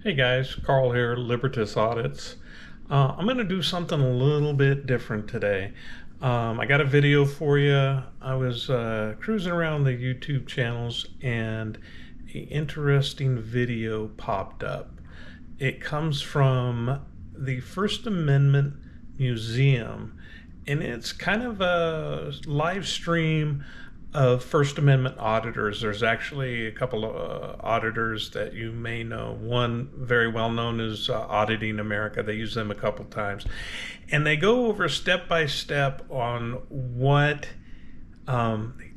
Hey guys, Carl here, Libertas Audits. I'm going to do something a little bit different today. I got a video for you. I was cruising around the YouTube channels and an interesting video popped up. It comes from the First Amendment Museum, and it's kind of a live stream of First Amendment auditors. There's actually a couple of auditors that you may know. One very well known is Auditing America. They use them a couple times. And they go over step by step on what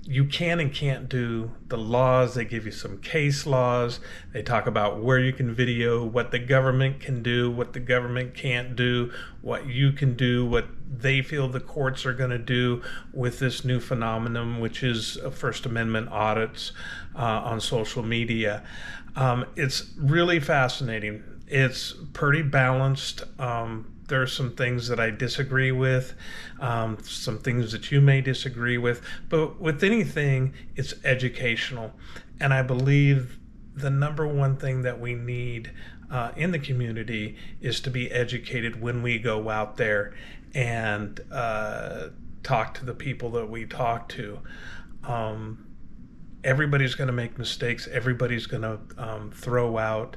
you can and can't do, the laws. They give you some case laws. They talk about where you can video, what the government can do, what the government can't do, what you can do, what they feel the courts are going to do with this new phenomenon, which is First Amendment audits on social media. It's really fascinating. It's pretty balanced. There are some things that I disagree with, some things that you may disagree with, but with anything, it's educational. And I believe the number one thing that we need in the community is to be educated when we go out there and talk to the people that we talk to. Everybody's going to make mistakes. Everybody's going to throw out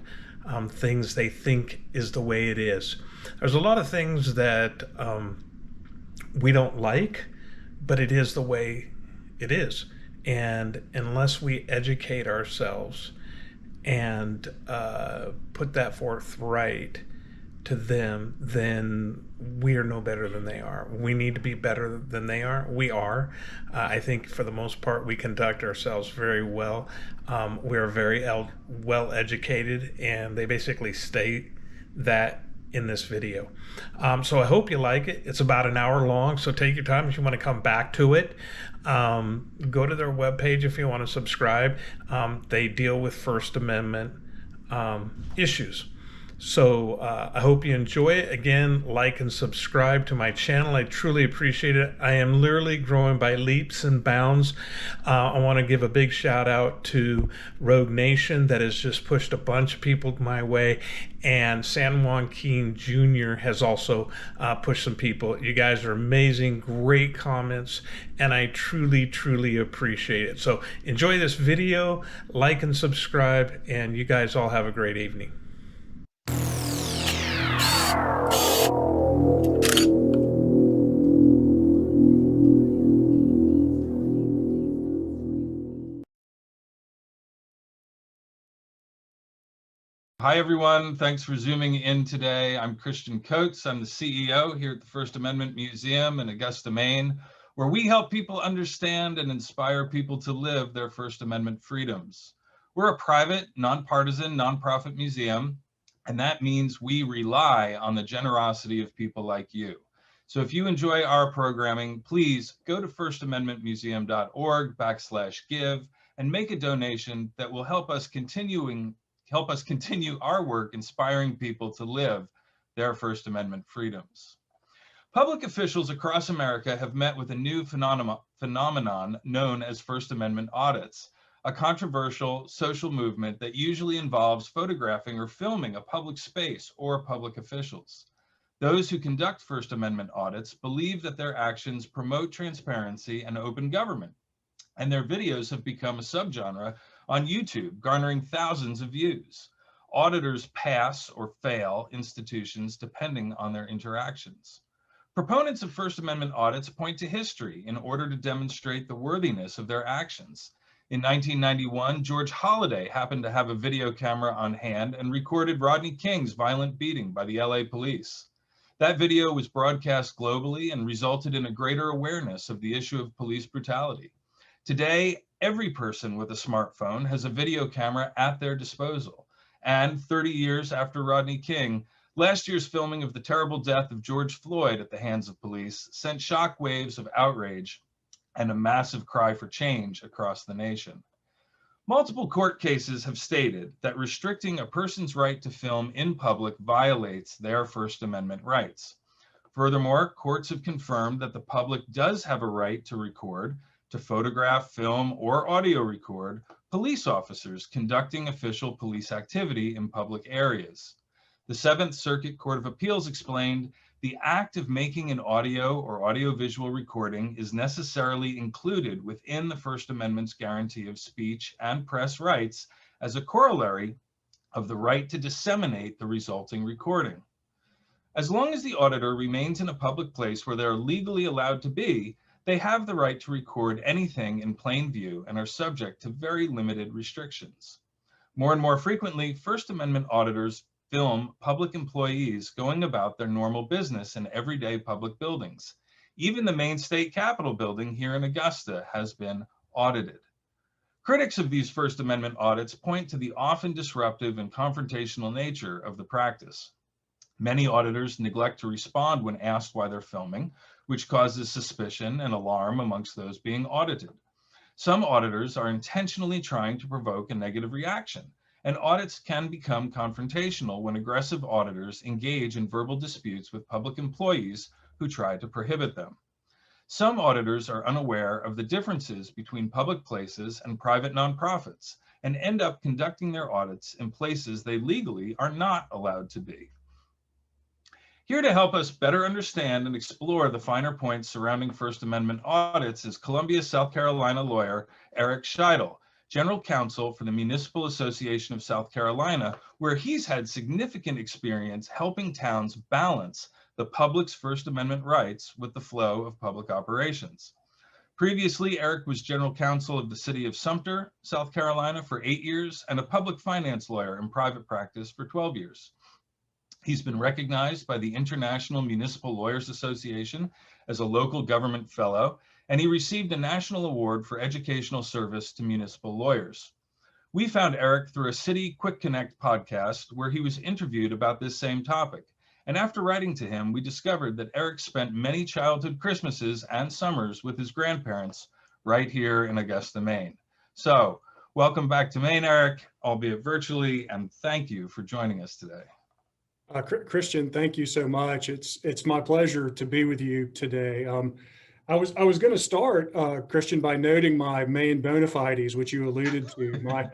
things they think is the way it is. There's a lot of things that we don't like, but it is the way it is. And unless we educate ourselves and put that forth right to them, then we are no better than they are. We need to be better than they are. We are. I think for the most part, we conduct ourselves very well. We're very well educated, and they basically state that in this video. So I hope you like it. It's about an hour long, so take your time if you want to come back to it. Go to their webpage if you want to subscribe. They deal with First Amendment issues. So I hope you enjoy it. Again, like and subscribe to my channel. I truly appreciate it. I am literally growing by leaps and bounds. I want to give a big shout out to Rogue Nation that has just pushed a bunch of people my way. And San Juan Keen Jr. has also pushed some people. You guys are amazing, great comments, and I truly, truly appreciate it. So enjoy this video, like and subscribe, and you guys all have a great evening. Hi, everyone. Thanks for zooming in today. I'm Christian Coates. I'm the CEO here at the First Amendment Museum in Augusta, Maine, where we help people understand and inspire people to live their First Amendment freedoms. We're a private, nonpartisan, nonprofit museum, and that means we rely on the generosity of people like you. So if you enjoy our programming, please go to firstamendmentmuseum.org/give and make a donation that will help us continue our work inspiring people to live their First Amendment freedoms. Public officials across America have met with a new phenomenon known as First Amendment audits, a controversial social movement that usually involves photographing or filming a public space or public officials. Those who conduct First Amendment audits believe that their actions promote transparency and open government, and their videos have become a subgenre on YouTube, garnering thousands of views. Auditors pass or fail institutions depending on their interactions. Proponents of First Amendment audits point to history in order to demonstrate the worthiness of their actions. In 1991, George Holliday happened to have a video camera on hand and recorded Rodney King's violent beating by the LA police. That video was broadcast globally and resulted in a greater awareness of the issue of police brutality. Today, every person with a smartphone has a video camera at their disposal. And 30 years after Rodney King, last year's filming of the terrible death of George Floyd at the hands of police sent shock waves of outrage and a massive cry for change across the nation. Multiple court cases have stated that restricting a person's right to film in public violates their First Amendment rights. Furthermore, courts have confirmed that the public does have a right to record, to photograph, film, or audio record police officers conducting official police activity in public areas. The Seventh Circuit Court of Appeals explained, the act of making an audio or audiovisual recording is necessarily included within the First Amendment's guarantee of speech and press rights as a corollary of the right to disseminate the resulting recording. As long as the auditor remains in a public place where they are legally allowed to be, they have the right to record anything in plain view and are subject to very limited restrictions. More and more frequently, First Amendment auditors film public employees going about their normal business in everyday public buildings. Even the main state capitol building here in Augusta has been audited. Critics of these First Amendment audits point to the often disruptive and confrontational nature of the practice. Many auditors neglect to respond when asked why they're filming, which causes suspicion and alarm amongst those being audited. Some auditors are intentionally trying to provoke a negative reaction, and audits can become confrontational when aggressive auditors engage in verbal disputes with public employees who try to prohibit them. Some auditors are unaware of the differences between public places and private nonprofits and end up conducting their audits in places they legally are not allowed to be. Here to help us better understand and explore the finer points surrounding First Amendment audits is Columbia, South Carolina lawyer Eric Scheidel, General Counsel for the Municipal Association of South Carolina, where he's had significant experience helping towns balance the public's First Amendment rights with the flow of public operations. Previously, Eric was General Counsel of the City of Sumter, South Carolina for 8 years and a public finance lawyer in private practice for 12 years. He's been recognized by the International Municipal Lawyers Association as a local government fellow, and he received a national award for educational service to municipal lawyers. We found Eric through a City Quick Connect podcast where he was interviewed about this same topic. And after writing to him, we discovered that Eric spent many childhood Christmases and summers with his grandparents right here in Augusta, Maine. So welcome back to Maine, Eric, albeit virtually, and thank you for joining us today. Christian, thank you so much. It's my pleasure to be with you today. I was going to start, Christian, by noting my main bona fides, which you alluded to.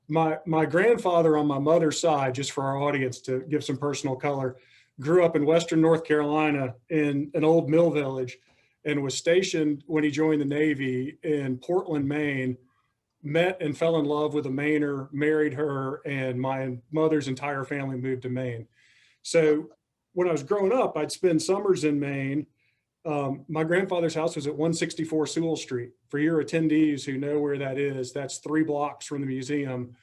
My grandfather on my mother's side, just for our audience to give some personal color, grew up in Western North Carolina in an old mill village, and was stationed when he joined the Navy in Portland, Maine. Met and fell in love with a Mainer, married her, and my mother's entire family moved to Maine. So when I was growing up, I'd spend summers in Maine. My grandfather's house was at 164 Sewell Street. For your attendees who know where that is, that's 3 blocks from the museum.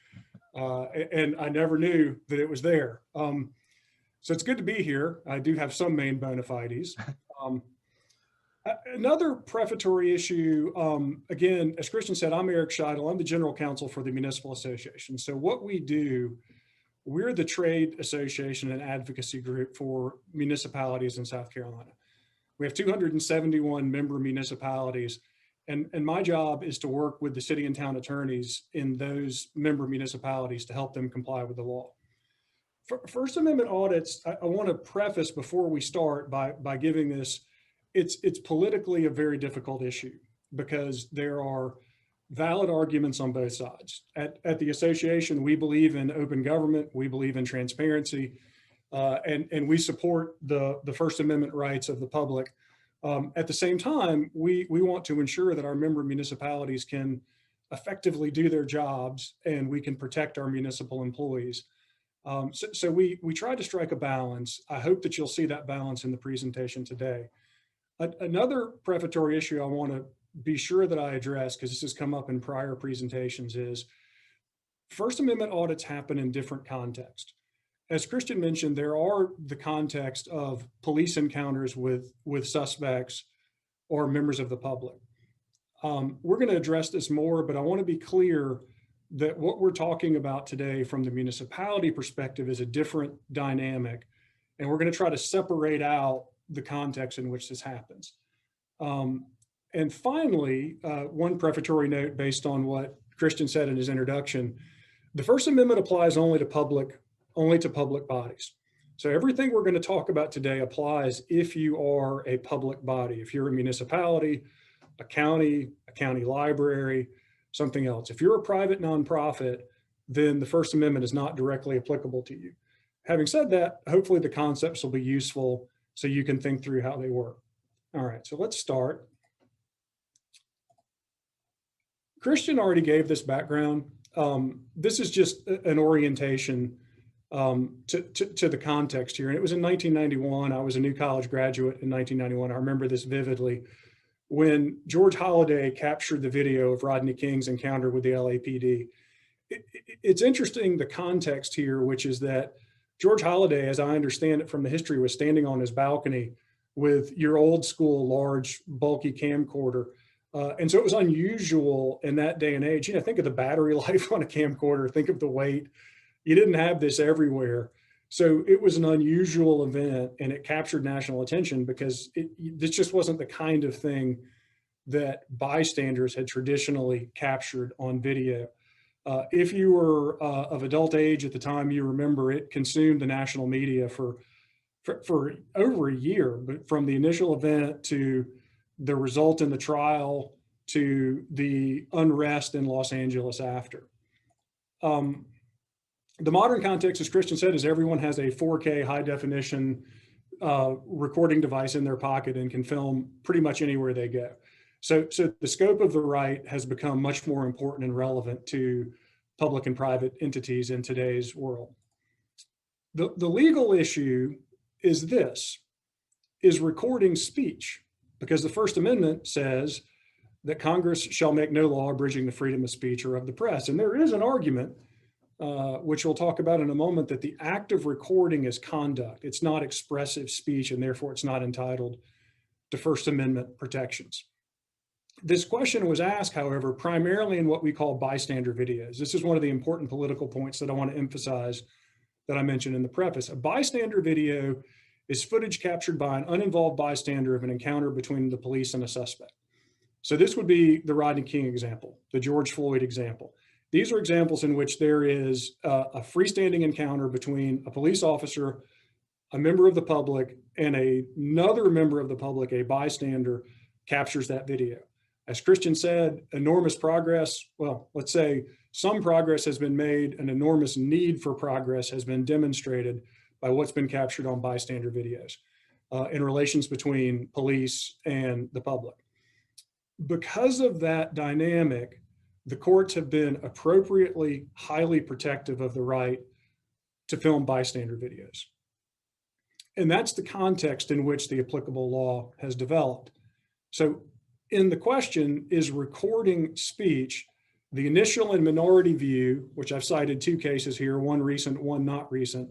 And I never knew that it was there. So it's good to be here. I do have some Maine bona fides. Another prefatory issue, again, as Christian said, I'm Eric Scheidel. I'm the General Counsel for the Municipal Association. So what we do, we're the trade association and advocacy group for municipalities in South Carolina. We have 271 member municipalities, and my job is to work with the city and town attorneys in those member municipalities to help them comply with the law. For First Amendment audits, I want to preface before we start by giving this, it's politically a very difficult issue because there are valid arguments on both sides. At the association, we believe in open government, we believe in transparency, and we support the First Amendment rights of the public. At the same time, we want to ensure that our member municipalities can effectively do their jobs and we can protect our municipal employees. So we try to strike a balance. I hope that you'll see that balance in the presentation today. Another prefatory issue I want to be sure that I address, because this has come up in prior presentations, is First Amendment audits happen in different contexts. As Christian mentioned, there are the context of police encounters with suspects or members of the public. We're going to address this more, but I want to be clear that what we're talking about today from the municipality perspective is a different dynamic, and we're going to try to separate out the context in which this happens. And finally, one prefatory note based on what Christian said in his introduction, the First Amendment applies only to public bodies. So everything we're going to talk about today applies if you are a public body, if you're a municipality, a county library, something else. If you're a private nonprofit, then the First Amendment is not directly applicable to you. Having said that, hopefully the concepts will be useful so you can think through how they work. All right, so let's start. Christian already gave this background. This is just an orientation to the context here. And it was in 1991. I was a new college graduate in 1991. I remember this vividly, when George Holliday captured the video of Rodney King's encounter with the LAPD. It's interesting, the context here, which is that George Holliday, as I understand it from the history, was standing on his balcony with your old school, large, bulky camcorder. And so it was unusual in that day and age. You know, think of the battery life on a camcorder, think of the weight. You didn't have this everywhere. So it was an unusual event, and it captured national attention because this just wasn't the kind of thing that bystanders had traditionally captured on video. If you were of adult age at the time, you remember it consumed the national media for over a year, but from the initial event to the result in the trial to the unrest in Los Angeles after. The modern context, as Christian said, is everyone has a 4K high definition recording device in their pocket and can film pretty much anywhere they go. So the scope of the right has become much more important and relevant to public and private entities in today's world. The legal issue is this: is recording speech? Because the First Amendment says that Congress shall make no law abridging the freedom of speech or of the press. And there is an argument, which we'll talk about in a moment, that the act of recording is conduct. It's not expressive speech, and therefore it's not entitled to First Amendment protections. This question was asked, however, primarily in what we call bystander videos. This is one of the important political points that I want to emphasize that I mentioned in the preface. A bystander video is footage captured by an uninvolved bystander of an encounter between the police and a suspect. So this would be the Rodney King example, the George Floyd example. These are examples in which there is a freestanding encounter between a police officer, a member of the public, and another member of the public, a bystander, captures that video. As Christian said, enormous progress, well, let's say some progress has been made, an enormous need for progress has been demonstrated by what's been captured on bystander videos in relations between police and the public. Because of that dynamic, the courts have been appropriately highly protective of the right to film bystander videos. And that's the context in which the applicable law has developed. So in the question, is recording speech, the initial and minority view, which I've cited two cases here, one recent, one not recent,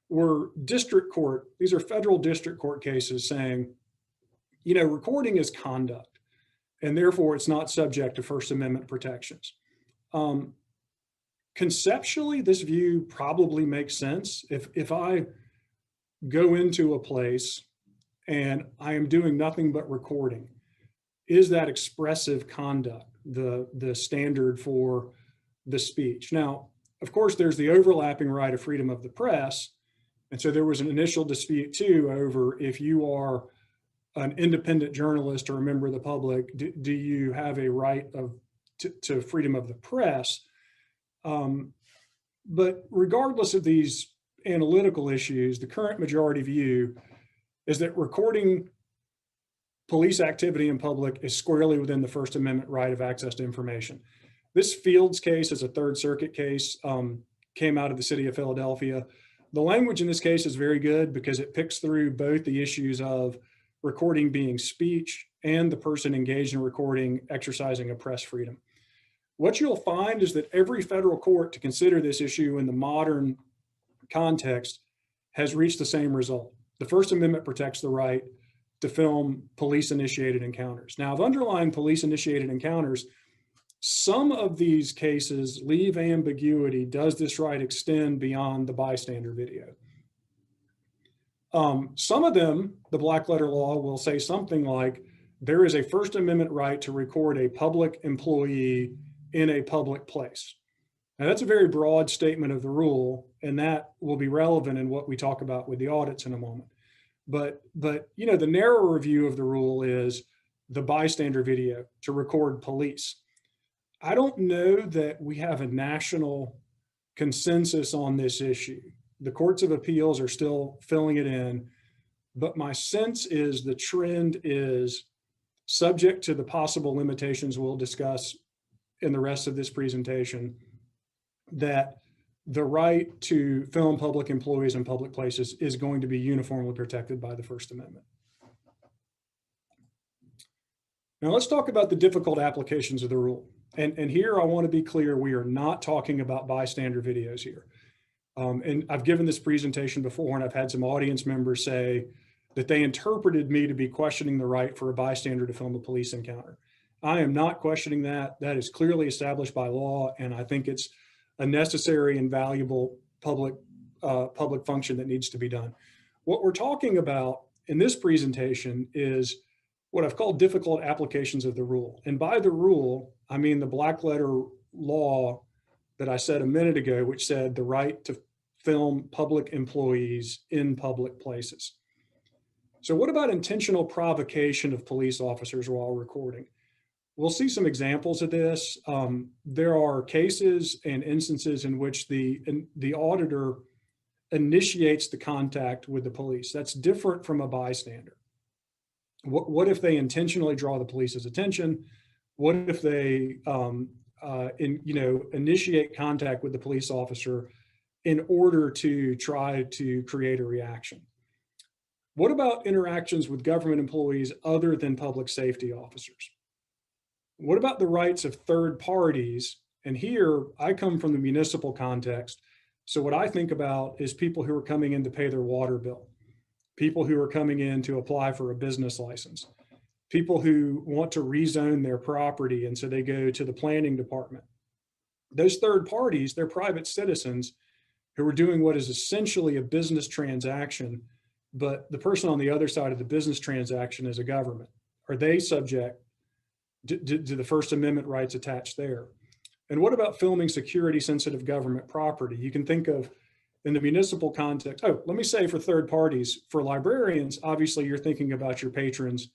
were district court, these are federal district court cases saying, you know, recording is conduct, and therefore it's not subject to First Amendment protections. Conceptually, this view probably makes sense. If I go into a place and I am doing nothing but recording, is that expressive conduct the standard for the speech? Now, of course, there's the overlapping right of freedom of the press. And so there was an initial dispute too over if you are an independent journalist or a member of the public, do you have a right to freedom of the press? But regardless of these analytical issues, the current majority view is that recording police activity in public is squarely within the First Amendment right of access to information. This Fields case is a Third Circuit case, came out of the city of Philadelphia. The language in this case is very good because it picks through both the issues of recording being speech and the person engaged in recording exercising a press freedom. What you'll find is that every federal court to consider this issue in the modern context has reached the same result. The First Amendment protects the right to film police-initiated encounters. Now, of underlying police-initiated encounters, some of these cases leave ambiguity. Does this right extend beyond the bystander video? Some of them, the black letter law will say something like, there is a First Amendment right to record a public employee in a public place. Now, that's a very broad statement of the rule, and that will be relevant in what we talk about with the audits in a moment. But you know, the narrower view of the rule is the bystander video to record police. I don't know that we have a national consensus on this issue. The courts of appeals are still filling it in, but my sense is the trend is, subject to the possible limitations we'll discuss in the rest of this presentation, that the right to film public employees in public places is going to be uniformly protected by the First Amendment. Now let's talk about the difficult applications of the rule. And here I want to be clear, we are not talking about bystander videos here. And I've given this presentation before, and I've had some audience members say that they interpreted me to be questioning the right for a bystander to film a police encounter. I am not questioning that. That is clearly established by law, and I think it's a necessary and valuable public function that needs to be done. What we're talking about in this presentation is what I've called difficult applications of the rule. And by the rule, I mean the black letter law that I said a minute ago, which said the right to film public employees in public places. So what about intentional provocation of police officers while recording? We'll see some examples of this. There are cases and instances in which the auditor initiates the contact with the police. That's different from a bystander. What if they intentionally draw the police's attention? What if they initiate contact with the police officer in order to try to create a reaction? What about interactions with government employees other than public safety officers? What about the rights of third parties? And here I come from the municipal context. So what I think about is people who are coming in to pay their water bill, people who are coming in to apply for a business license, people who want to rezone their property, and so they go to the planning department. Those third parties, they're private citizens who are doing what is essentially a business transaction, but the person on the other side of the business transaction is a government. Are they subject to the First Amendment rights attached there? And what about filming security sensitive government property? You can think of, in the municipal context, let me say for third parties, for librarians, obviously you're thinking about your patrons,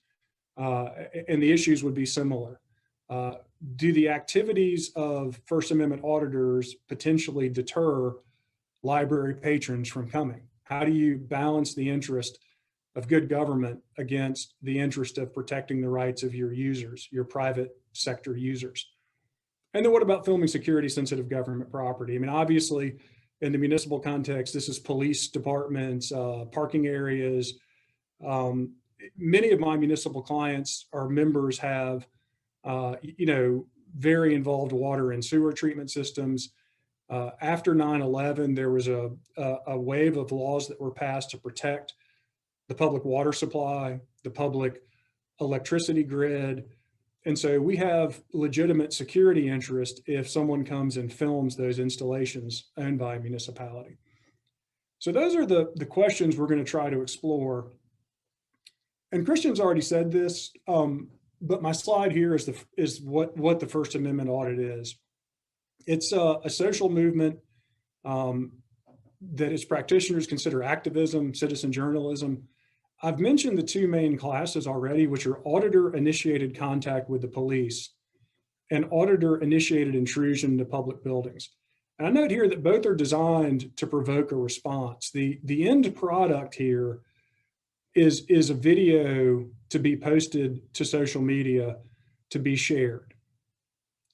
and the issues would be similar. Do the activities of First Amendment auditors potentially deter library patrons from coming? How do you balance the interest of good government against the interest of protecting the rights of your users, your private sector users? And then what about filming security sensitive government property? I mean, obviously in the municipal context, this is police departments, parking areas. Many of my municipal clients or members have, very involved water and sewer treatment systems. After 9/11, there was a wave of laws that were passed to protect the public water supply, the public electricity grid. And so we have legitimate security interest if someone comes and films those installations owned by a municipality. So those are the questions we're going to try to explore. And Christian's already said this, but my slide here is what the First Amendment audit is. It's a social movement that its practitioners consider activism, citizen journalism. I've mentioned the two main classes already, which are auditor-initiated contact with the police and auditor-initiated intrusion into public buildings. And I note here that both are designed to provoke a response. The end product here is a video to be posted to social media to be shared.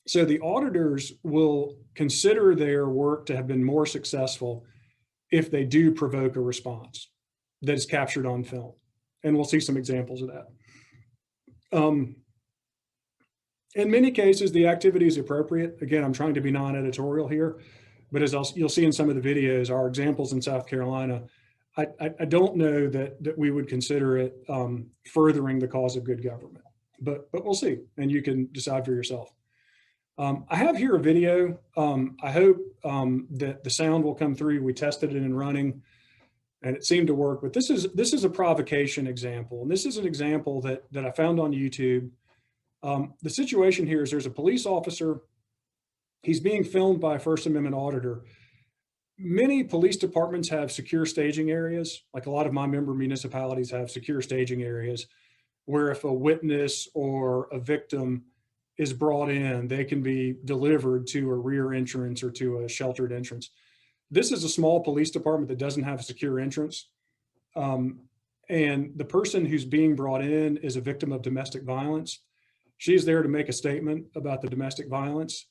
So the auditors will consider their work to have been more successful if they do provoke a response that is captured on film. And we'll see some examples of that. In many cases, the activity is appropriate. Again, I'm trying to be non-editorial here, but as you'll see in some of the videos, our examples in South Carolina, I don't know that we would consider it furthering the cause of good government, but we'll see, and you can decide for yourself. I have here a video. I hope that the sound will come through. We tested it in running and it seemed to work, but this is a provocation example. And this is an example that I found on YouTube. The situation here is there's a police officer. He's being filmed by a First Amendment auditor. Many police departments have secure staging areas, like a lot of my member municipalities have secure staging areas, where if a witness or a victim is brought in, they can be delivered to a rear entrance or to a sheltered entrance. This is a small police department that doesn't have a secure entrance. And the person who's being brought in is a victim of domestic violence. She's there to make a statement about the domestic violence.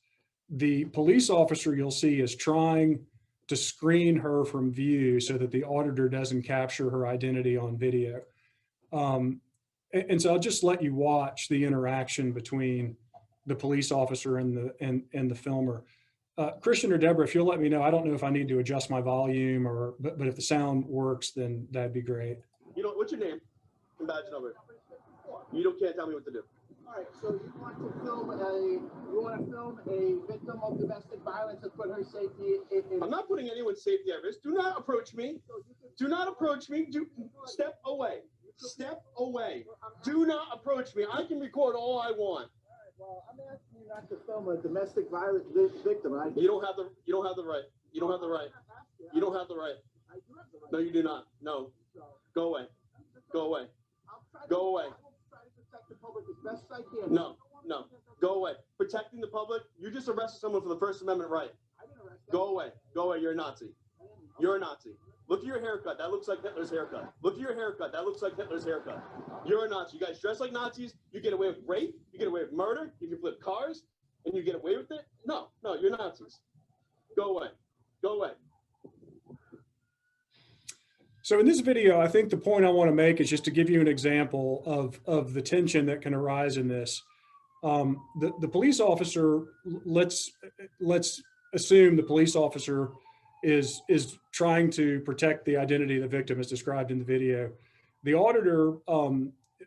The police officer you'll see is trying to screen her from view so that the auditor doesn't capture her identity on video. And so I'll just let you watch the interaction between the police officer and the filmer. Christian or Deborah, if you'll let me know, I don't know if I need to adjust my volume but if the sound works, then that'd be great. You know, what's your name and badge number? Can't tell me what to do. All right, so you want to film a victim of domestic violence and put her safety in. I'm not putting anyone's safety at risk. Do not approach me. Do not approach me. Step away. Step away. Do not approach me. I can record all I want. Well, I'm asking you not to film a domestic violence victim. You don't have the right. You don't have the right. You don't have the right. No, you do not. No. Go away. Go away. Go away. The public as best I can. No. Go away. Protecting the public. You just arrested someone for the First Amendment right. Go away. Go away. You're a Nazi. You're a Nazi. Look at your haircut. That looks like Hitler's haircut. Look at your haircut. That looks like Hitler's haircut. You're a Nazi. You guys dress like Nazis. You get away with rape. You get away with murder. You can flip cars, and you get away with it. No, you're Nazis. Go away. Go away. So in this video, I think the point I want to make is just to give you an example of the tension that can arise in this. The police officer, let's assume the police officer is trying to protect the identity of the victim as described in the video. The auditor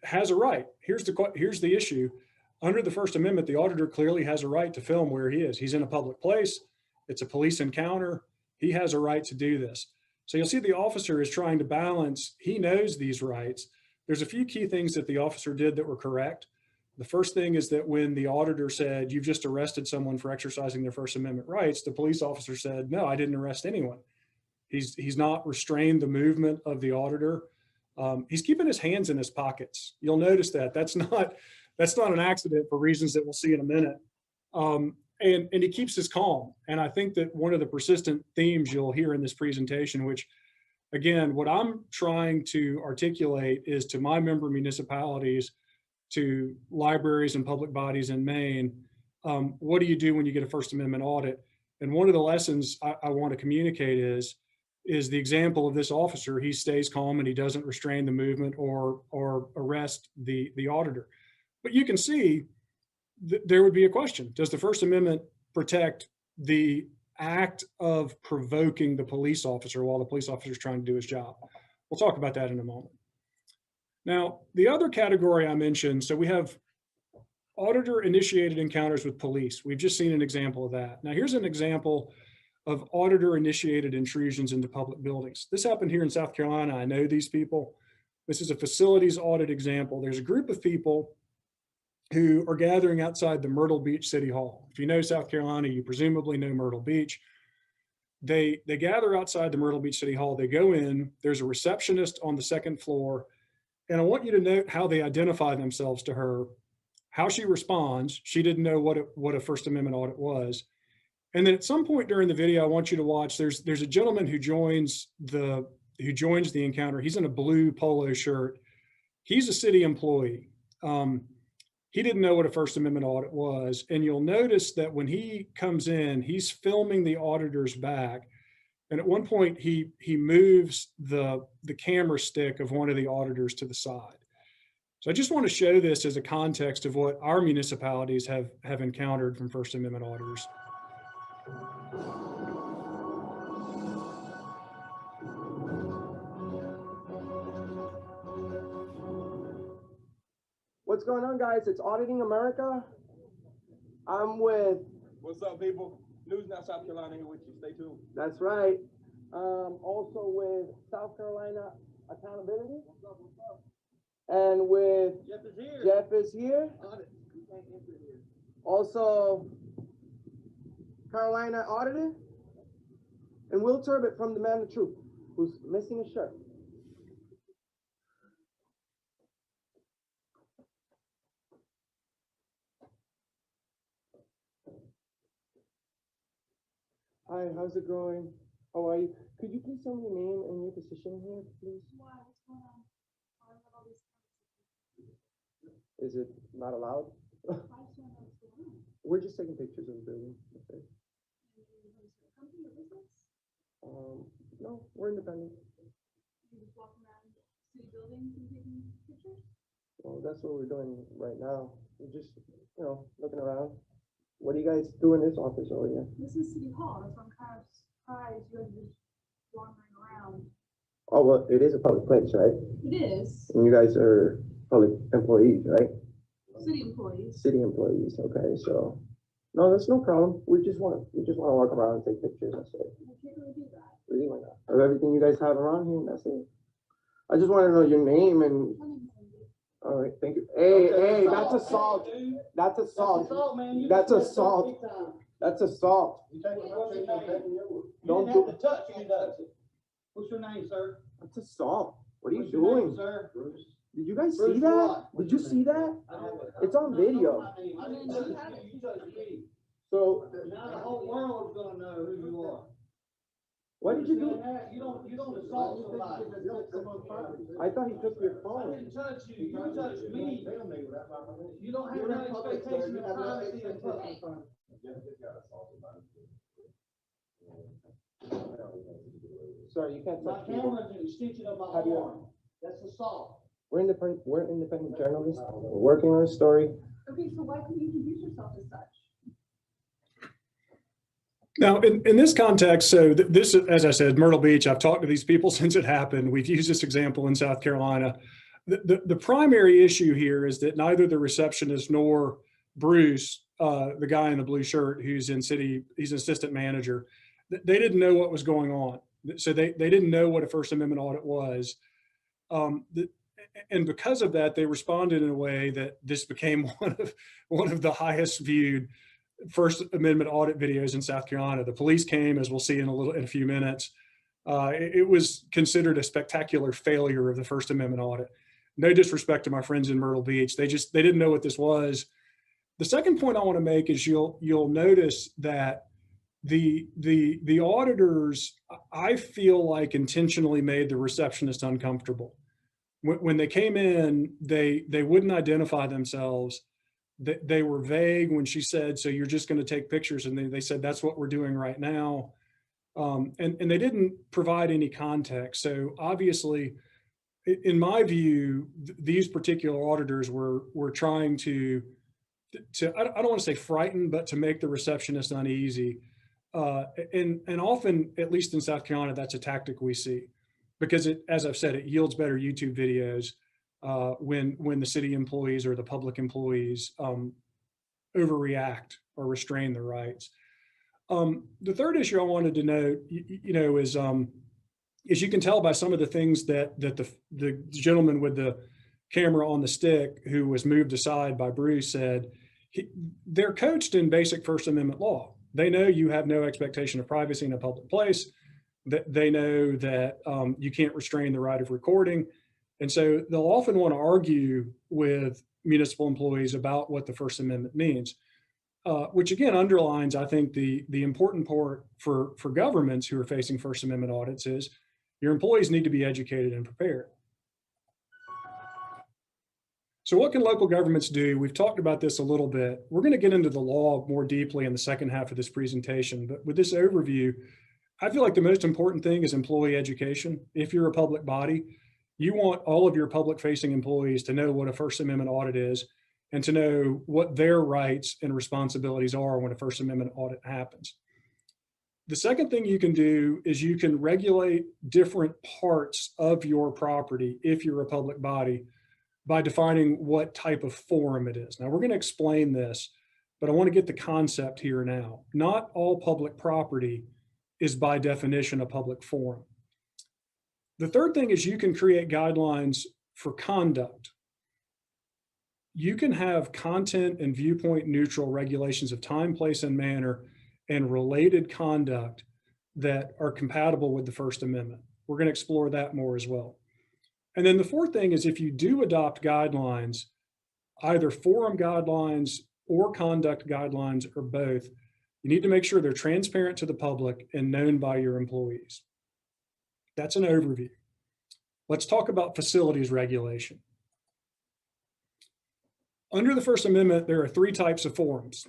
has a right. Here's the issue. Under the First Amendment, the auditor clearly has a right to film where he is. He's in a public place. It's a police encounter. He has a right to do this. So you'll see the officer is trying to balance, he knows these rights. There's a few key things that the officer did that were correct. The first thing is that when the auditor said, you've just arrested someone for exercising their First Amendment rights, the police officer said, no, I didn't arrest anyone. He's not restrained the movement of the auditor. He's keeping his hands in his pockets. You'll notice that. That's not an accident for reasons that we'll see in a minute. And he keeps his calm. And I think that one of the persistent themes you'll hear in this presentation, which again, what I'm trying to articulate is to my member municipalities, to libraries and public bodies in Maine, what do you do when you get a First Amendment audit? And one of the lessons I want to communicate is the example of this officer. He stays calm and he doesn't restrain the movement or arrest the auditor. But you can see there would be a question. Does the First Amendment protect the act of provoking the police officer while the police officer is trying to do his job? We'll talk about that in a moment. Now, the other category I mentioned, so we have auditor-initiated encounters with police. We've just seen an example of that. Now, here's an example of auditor-initiated intrusions into public buildings. This happened here in South Carolina. I know these people. This is a facilities audit example. There's a group of people who are gathering outside the Myrtle Beach City Hall. If you know South Carolina, you presumably know Myrtle Beach. They gather outside the Myrtle Beach City Hall. They go in. There's a receptionist on the second floor. And I want you to note how they identify themselves to her, how she responds. She didn't know what a First Amendment audit was. And then at some point during the video, I want you to watch, there's a gentleman who joins the encounter. He's in a blue polo shirt. He's a city employee. He didn't know what a First Amendment audit was. And you'll notice that when he comes in, he's filming the auditor's back. And at one point, he moves the camera stick of one of the auditors to the side. So I just want to show this as a context of what our municipalities have encountered from First Amendment auditors. What's going on, guys? It's Auditing America. I'm with... What's up, people? News Now South Carolina here with you. Stay tuned. That's right. Also with South Carolina Accountability. What's up? And with... Jeff is here. Audit. Also, Carolina Auditor. And Will Turbot from The Man the Truth, who's missing a shirt. Hi, how's it going? How are you? Could you please tell me your name and your position here, please? Why? What's going on? Why have all these Is it not allowed? why do you know what's going on? We're just taking pictures of the building. Okay. And you have a company or business? No, we're independent. You just walking around city buildings and taking pictures? Well, that's what we're doing right now. We're just, looking around. What do you guys do in this office over here? This is City Hall. That's why I'm kind of surprised you guys are just wandering around. Oh, well, it is a public place, right? It is. And you guys are public employees, right? City employees. City employees, okay, so. No, that's no problem. We just want to walk around and take pictures, that's it. You can't really do that. Really, why not? Of everything you guys have around here, and that's it. I just want to know your name and, My name is Cindy. all right, thank you. Hey, that's assault. That's assault. That's assault. That's assault. Don't do. touch, he does it. What's your name, sir? That's assault. What are you What's your name, doing? sir? Did you guys Bruce see that? what? Did you see that? It's on video. I didn't touch you, you touched me. So, Now the whole world's gonna know who you are. what did you do? You don't assault somebody. I thought he took your I phone. didn't touch you, you touched me. You don't have no expectation of privacy in public. Sir, you can't My touch people. camera's an extension of my How do you- arm. That's assault. We're independent journalists. We're working on a story. Okay, so why couldn't you introduce yourself as such? Now, in this context, so this, as I said, Myrtle Beach, I've talked to these people since it happened. We've used this example in South Carolina. The primary issue here is that neither the receptionist nor Bruce, the guy in the blue shirt who's he's an assistant manager, they didn't know what was going on. So they didn't know what a First Amendment audit was. And because of that, they responded in a way that this became one of the highest viewed First Amendment audit videos in South Carolina. The police came, as we'll see in a few minutes. It was considered a spectacular failure of the First Amendment audit. No disrespect to my friends in Myrtle Beach. They didn't know what this was. The second point I want to make is you'll notice that the auditors, I feel like, intentionally made the receptionist uncomfortable. When they came in, they wouldn't identify themselves. They were vague when she said, so you're just going to take pictures. And they said, that's what we're doing right now. And they didn't provide any context. So obviously, in my view, these particular auditors were trying to I don't want to say frighten, but to make the receptionist uneasy. And often, at least in South Carolina, that's a tactic we see, because as I've said, it yields better YouTube videos when the city employees or the public employees overreact or restrain their rights. The third issue I wanted to note, is you can tell by some of the things that the gentleman with the camera on the stick, who was moved aside by Bruce, said. They're coached in basic First Amendment law. They know you have no expectation of privacy in a public place. They know that you can't restrain the right of recording. And so they'll often want to argue with municipal employees about what the First Amendment means, which again underlines, I think, the important part for governments who are facing First Amendment audits is your employees need to be educated and prepared. So what can local governments do? We've talked about this a little bit. We're going to get into the law more deeply in the second half of this presentation, but with this overview, I feel like the most important thing is employee education. If you're a public body, you want all of your public-facing employees to know what a First Amendment audit is and to know what their rights and responsibilities are when a First Amendment audit happens. The second thing you can do is you can regulate different parts of your property if you're a public body by defining what type of forum it is. Now, we're going to explain this, but I want to get the concept here now. Not all public property is by definition a public forum. The third thing is you can create guidelines for conduct. You can have content and viewpoint neutral regulations of time, place, and manner and related conduct that are compatible with the First Amendment. We're going to explore that more as well. And then the fourth thing is, if you do adopt guidelines, either forum guidelines or conduct guidelines or both, You need to make sure they're transparent to the public and known by your employees. That's an overview. Let's talk about facilities regulation. Under the First Amendment, there are 3 types of forums.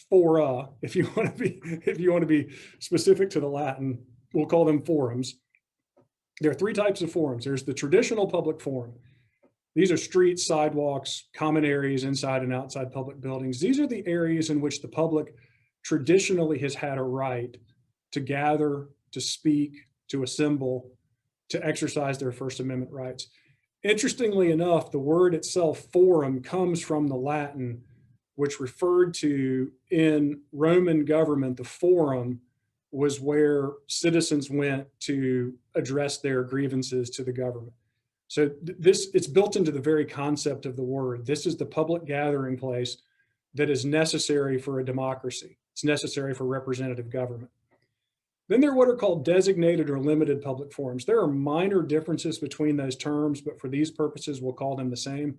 Fora, if you want to be specific to the Latin, we'll call them forums. There are 3 types of forums. There's the traditional public forum. These are streets, sidewalks, common areas inside and outside public buildings. These are the areas in which the public traditionally has had a right to gather, to speak, to assemble, to exercise their First Amendment rights. Interestingly enough, the word itself, forum, comes from the Latin, which referred to, in Roman government, the forum was where citizens went to address their grievances to the government. So it's built into the very concept of the word. This is the public gathering place that is necessary for a democracy. It's necessary for representative government. Then there are what are called designated or limited public forums. There are minor differences between those terms, but for these purposes, we'll call them the same.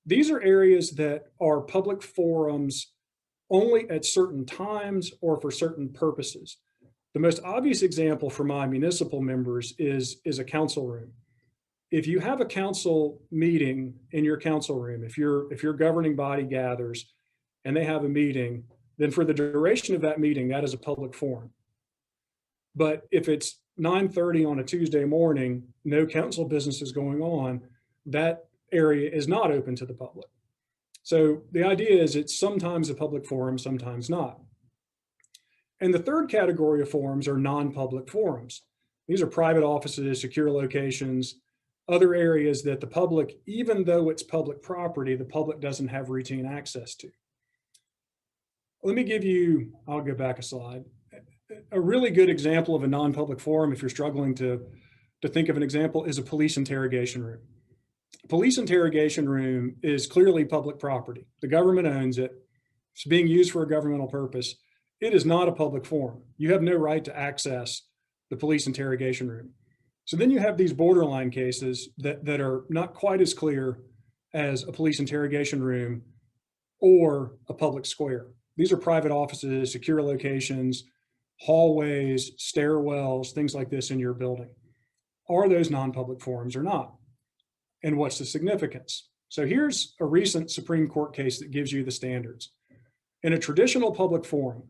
These are areas that are public forums only at certain times or for certain purposes. The most obvious example for my municipal members is a council room. If you have a council meeting in your council room, if your governing body gathers and they have a meeting, then for the duration of that meeting, that is a public forum. But if it's 9:30 on a Tuesday morning, no council business is going on, that area is not open to the public. So the idea is it's sometimes a public forum, sometimes not. And the third category of forums are non-public forums. These are private offices, secure locations, other areas that the public, even though it's public property, the public doesn't have routine access to. Let me give you, I'll go back a slide. A really good example of a non-public forum, if you're struggling to think of an example, is a police interrogation room. Police interrogation room is clearly public property. The government owns it. It's being used for a governmental purpose. It is not a public forum. You have no right to access the police interrogation room. So then you have these borderline cases that are not quite as clear as a police interrogation room or a public square. These are private offices, secure locations, hallways, stairwells, things like this in your building. Are those non-public forums or not? And what's the significance? So here's a recent Supreme Court case that gives you the standards. In a traditional public forum,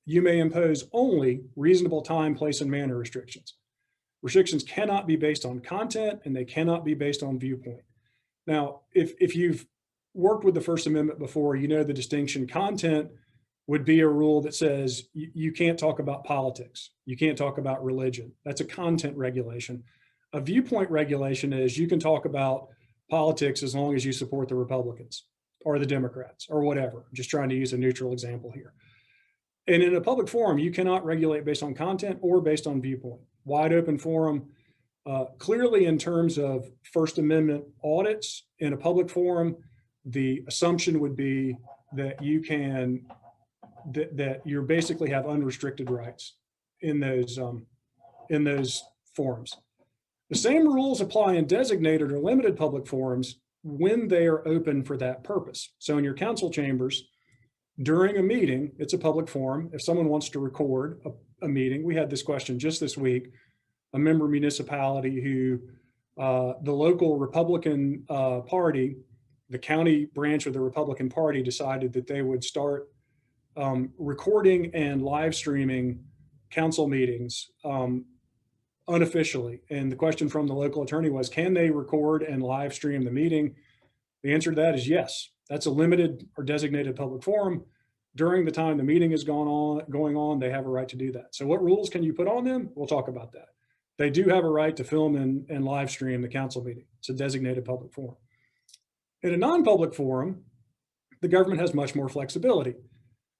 you may impose only reasonable time, place, and manner restrictions. Restrictions cannot be based on content and they cannot be based on viewpoint. Now, if you've worked with the First Amendment before, you know the distinction. Content would be a rule that says you can't talk about politics. You can't talk about religion. That's a content regulation. A viewpoint regulation is you can talk about politics as long as you support the Republicans or the Democrats or whatever. I'm just trying to use a neutral example here. And in a public forum, you cannot regulate based on content or based on viewpoint. Wide open forum. Clearly in terms of First Amendment audits in a public forum, the assumption would be that you can, that you basically have unrestricted rights in those forums. The same rules apply in designated or limited public forums when they are open for that purpose. So in your council chambers, during a meeting, it's a public forum. If someone wants to record a meeting, we had this question just this week, a member municipality who the local Republican party, the county branch of the Republican Party decided that they would start recording and live streaming council meetings unofficially. And the question from the local attorney was, can they record and live stream the meeting? The answer to that is yes. That's a limited or designated public forum. During the time the meeting is going on, they have a right to do that. So what rules can you put on them? We'll talk about that. They do have a right to film and live stream the council meeting. It's a designated public forum. In a non-public forum, the government has much more flexibility.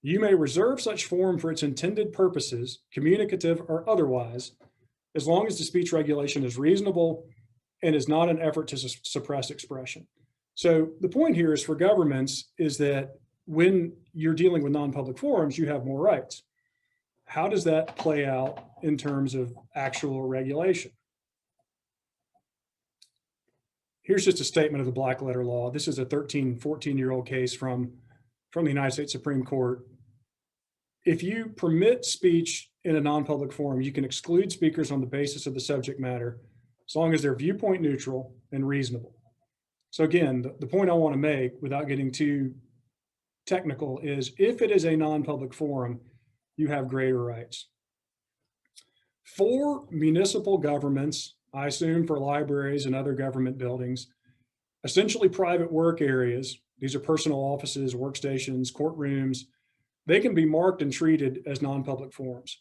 You may reserve such forum for its intended purposes, communicative or otherwise, as long as the speech regulation is reasonable and is not an effort to suppress expression. So the point here is for governments is that when you're dealing with non-public forums, you have more rights. How does that play out in terms of actual regulation? Here's just a statement of the black letter law. This is a 14-year-old case from the United States Supreme Court. if you permit speech in a non-public forum, you can exclude speakers on the basis of the subject matter, as long as they're viewpoint neutral and reasonable. So again, the point I want to make without getting too technical is if it is a non-public forum, you have greater rights. For municipal governments, I assume for libraries and other government buildings, essentially private work areas, these are personal offices, workstations, courtrooms, they can be marked and treated as non-public forums.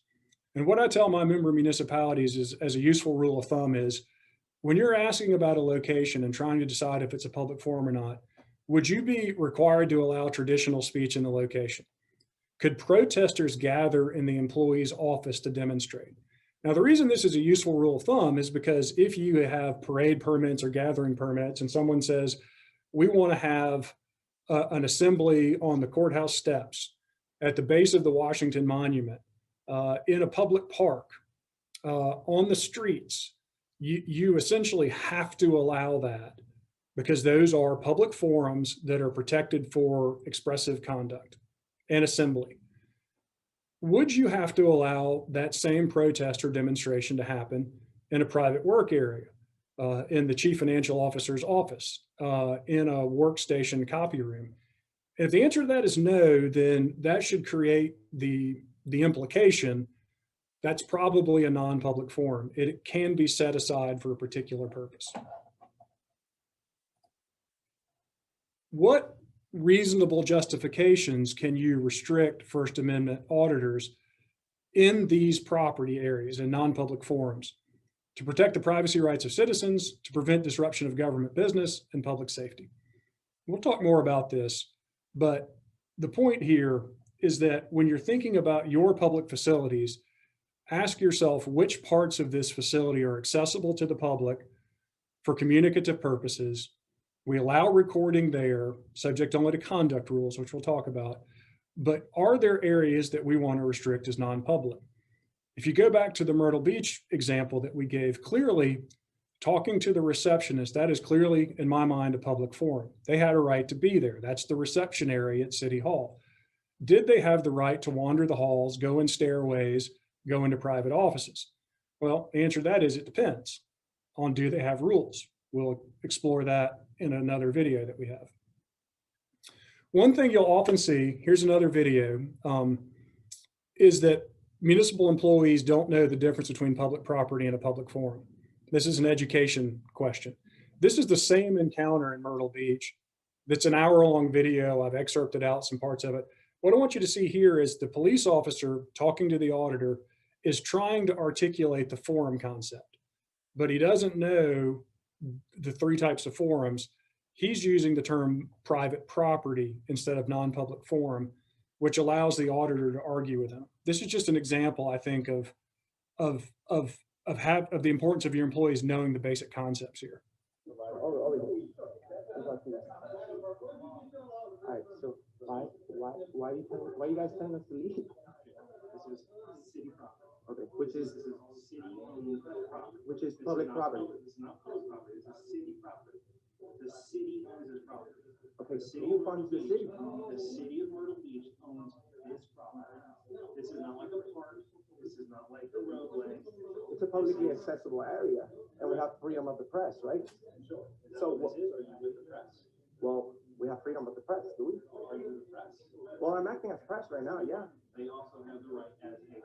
And what I tell my member municipalities is, as a useful rule of thumb, is when you're asking about a location and trying to decide if it's a public forum or not, would you be required to allow traditional speech in the location? Could protesters gather in the employee's office to demonstrate? Now, the reason this is a useful rule of thumb is because if you have parade permits or gathering permits and someone says, we want to have an assembly on the courthouse steps, at the base of the Washington Monument, in a public park, on the streets, you essentially have to allow that because those are public forums that are protected for expressive conduct and assembly. Would you have to allow that same protest or demonstration to happen in a private work area, in the chief financial officer's office, in a workstation copy room? If the answer to that is no, then that should create the implication that's probably a non-public forum. It can be set aside for a particular purpose. What reasonable justifications can you restrict First Amendment auditors in these property areas and non-public forums to protect the privacy rights of citizens, to prevent disruption of government business and public safety? We'll talk more about this, but the point here is that when you're thinking about your public facilities, ask yourself which parts of this facility are accessible to the public for communicative purposes. We allow recording there, subject only to conduct rules, which we'll talk about, but are there areas that we want to restrict as non-public? If you go back to the Myrtle Beach example that we gave, clearly talking to the receptionist, that is clearly, in my mind, a public forum. They had a right to be there. That's the reception area at City Hall. Did they have the right to wander the halls, go in stairways, go into private offices? Well, the answer to that is it depends on do they have rules. We'll explore that in another video that we have. One thing you'll often see, here's another video, is that municipal employees don't know the difference between public property and a public forum. This is an education question. This is the same encounter in Myrtle Beach. That's an hour-long video. I've excerpted out some parts of it. What I want you to see here is the police officer talking to the auditor is trying to articulate the forum concept, but he doesn't know the three types of forums. He's using the term private property instead of non-public forum, which allows the auditor to argue with him. This is just an example, I think, of the importance of your employees knowing the basic concepts here. All right, so why you guys telling us to leave? This is city property. Okay, which is public property. It's not public property, it's a city property. The city owns this property. Okay, so who funds the city? The city of Myrtle Beach owns this property. This is not like a park. This is not like a roadway. It's a publicly accessible area, and we have freedom of the press, right? Sure. So what is, are you with the press? Well, we have freedom of the press, do we? Are you with the press? Well, I'm acting as press right now, yeah. They also have the right as a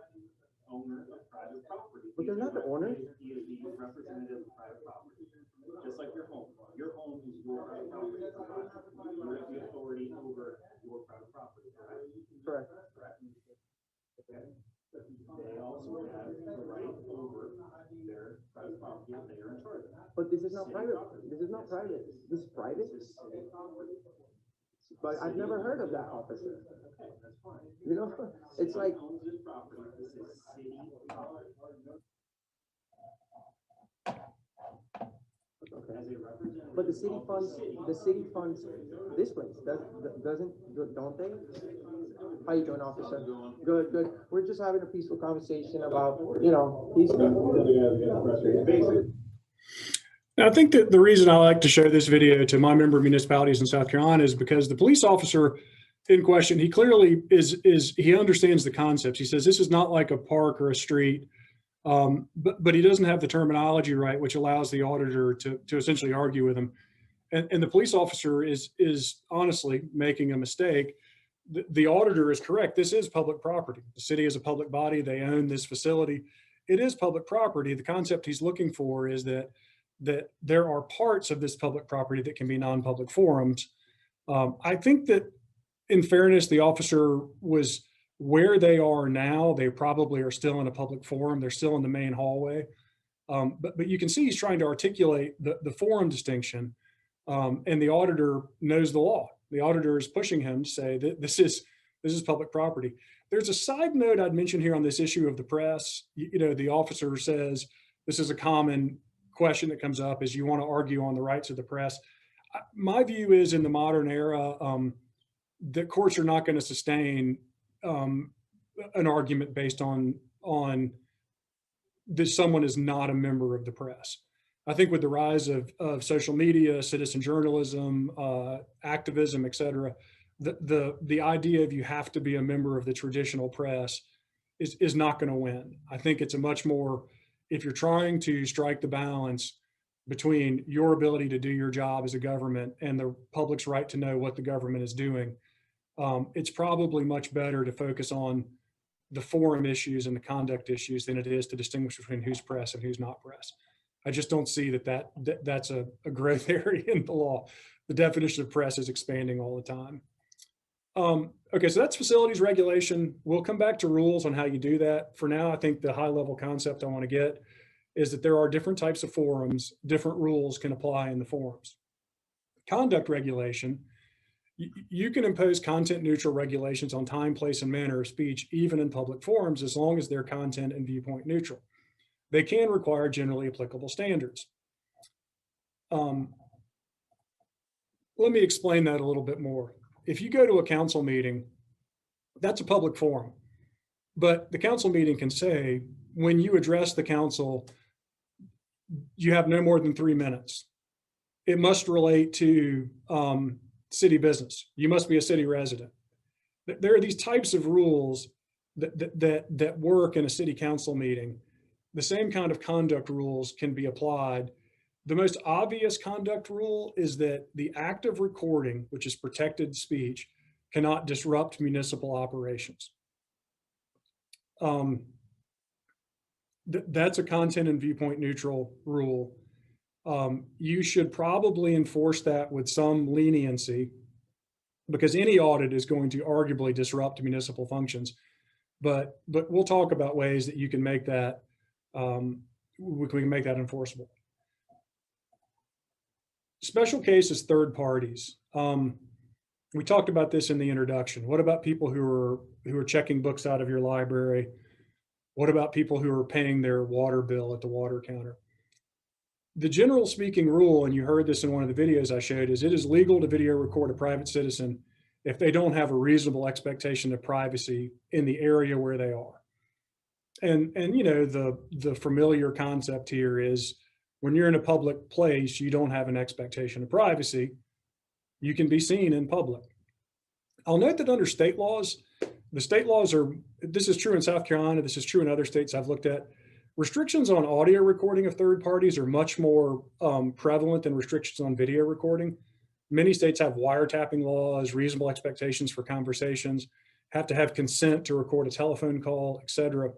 owner of private property. But they're not the owner. He is the representative of private property. Just like your home. Your home is your private property. You have the authority over your private property, correct? Correct. Correct. Okay. They also have the right over their private property and they are in charge of that. But this is not private. This is not private. This is private. This is city property. But I've never heard of that, officer. Okay, that's fine. You know, it's like. Owns this property. This is city property. Okay. As a representative. But the city of funds. city. The city funds this place. Don't they? How you doing, officer? Good, good. We're just having a peaceful conversation about, peace. Now, I think that the reason I like to show this video to my member municipalities in South Carolina is because the police officer in question, he clearly he understands the concepts. He says this is not like a park or a street, but he doesn't have the terminology right, which allows the auditor to essentially argue with him. And the police officer is honestly making a mistake. The auditor is correct. This is public property. The city is a public body. They own this facility. It is public property. The concept he's looking for is that there are parts of this public property that can be non-public forums. I think that, in fairness, the officer was where they are now. They probably are still in a public forum. They're still in the main hallway. But you can see he's trying to articulate the forum distinction. And the auditor knows the law. The auditor is pushing him to say that this is public property. There's a side note I'd mention here on this issue of the press. The officer says this is a common question that comes up, is you want to argue on the rights of the press. My view is, in the modern era, the courts are not going to sustain an argument based on that someone is not a member of the press. I think with the rise of social media, citizen journalism, activism, et cetera, the idea of you have to be a member of the traditional press is not going to win. I think it's a much more, if you're trying to strike the balance between your ability to do your job as a government and the public's right to know what the government is doing, it's probably much better to focus on the forum issues and the conduct issues than it is to distinguish between who's press and who's not press. I just don't see that's a growth area in the law. The definition of press is expanding all the time. Okay, so that's facilities regulation. We'll come back to rules on how you do that. For now, I think the high level concept I want to get is that there are different types of forums, different rules can apply in the forums. Conduct regulation, you can impose content neutral regulations on time, place, and manner of speech, even in public forums, as long as they're content and viewpoint neutral. They can require generally applicable standards. Let me explain that a little bit more. If you go to a council meeting, that's a public forum, but the council meeting can say, when you address the council, you have no more than 3 minutes. It must relate to city business. You must be a city resident. There are these types of rules that work in a city council meeting. The same kind of conduct rules can be applied. The most obvious conduct rule is that the act of recording, which is protected speech, cannot disrupt municipal operations. That's a content and viewpoint neutral rule. You should probably enforce that with some leniency, because any audit is going to arguably disrupt municipal functions. But we'll talk about ways that you can make that we can make that enforceable. Special cases, third parties. We talked about this in the introduction. What about people who are checking books out of your library? What about people who are paying their water bill at the water counter? The general speaking rule, and you heard this in one of the videos I showed, is it is legal to video record a private citizen if they don't have a reasonable expectation of privacy in the area where they are. And the familiar concept here is, when you're in a public place, you don't have an expectation of privacy. You can be seen in public. I'll note that under state laws, the state laws are, this is true in South Carolina, this is true in other states I've looked at, restrictions on audio recording of third parties are much more prevalent than restrictions on video recording. Many states have wiretapping laws, reasonable expectations for conversations, have to have consent to record a telephone call, et cetera.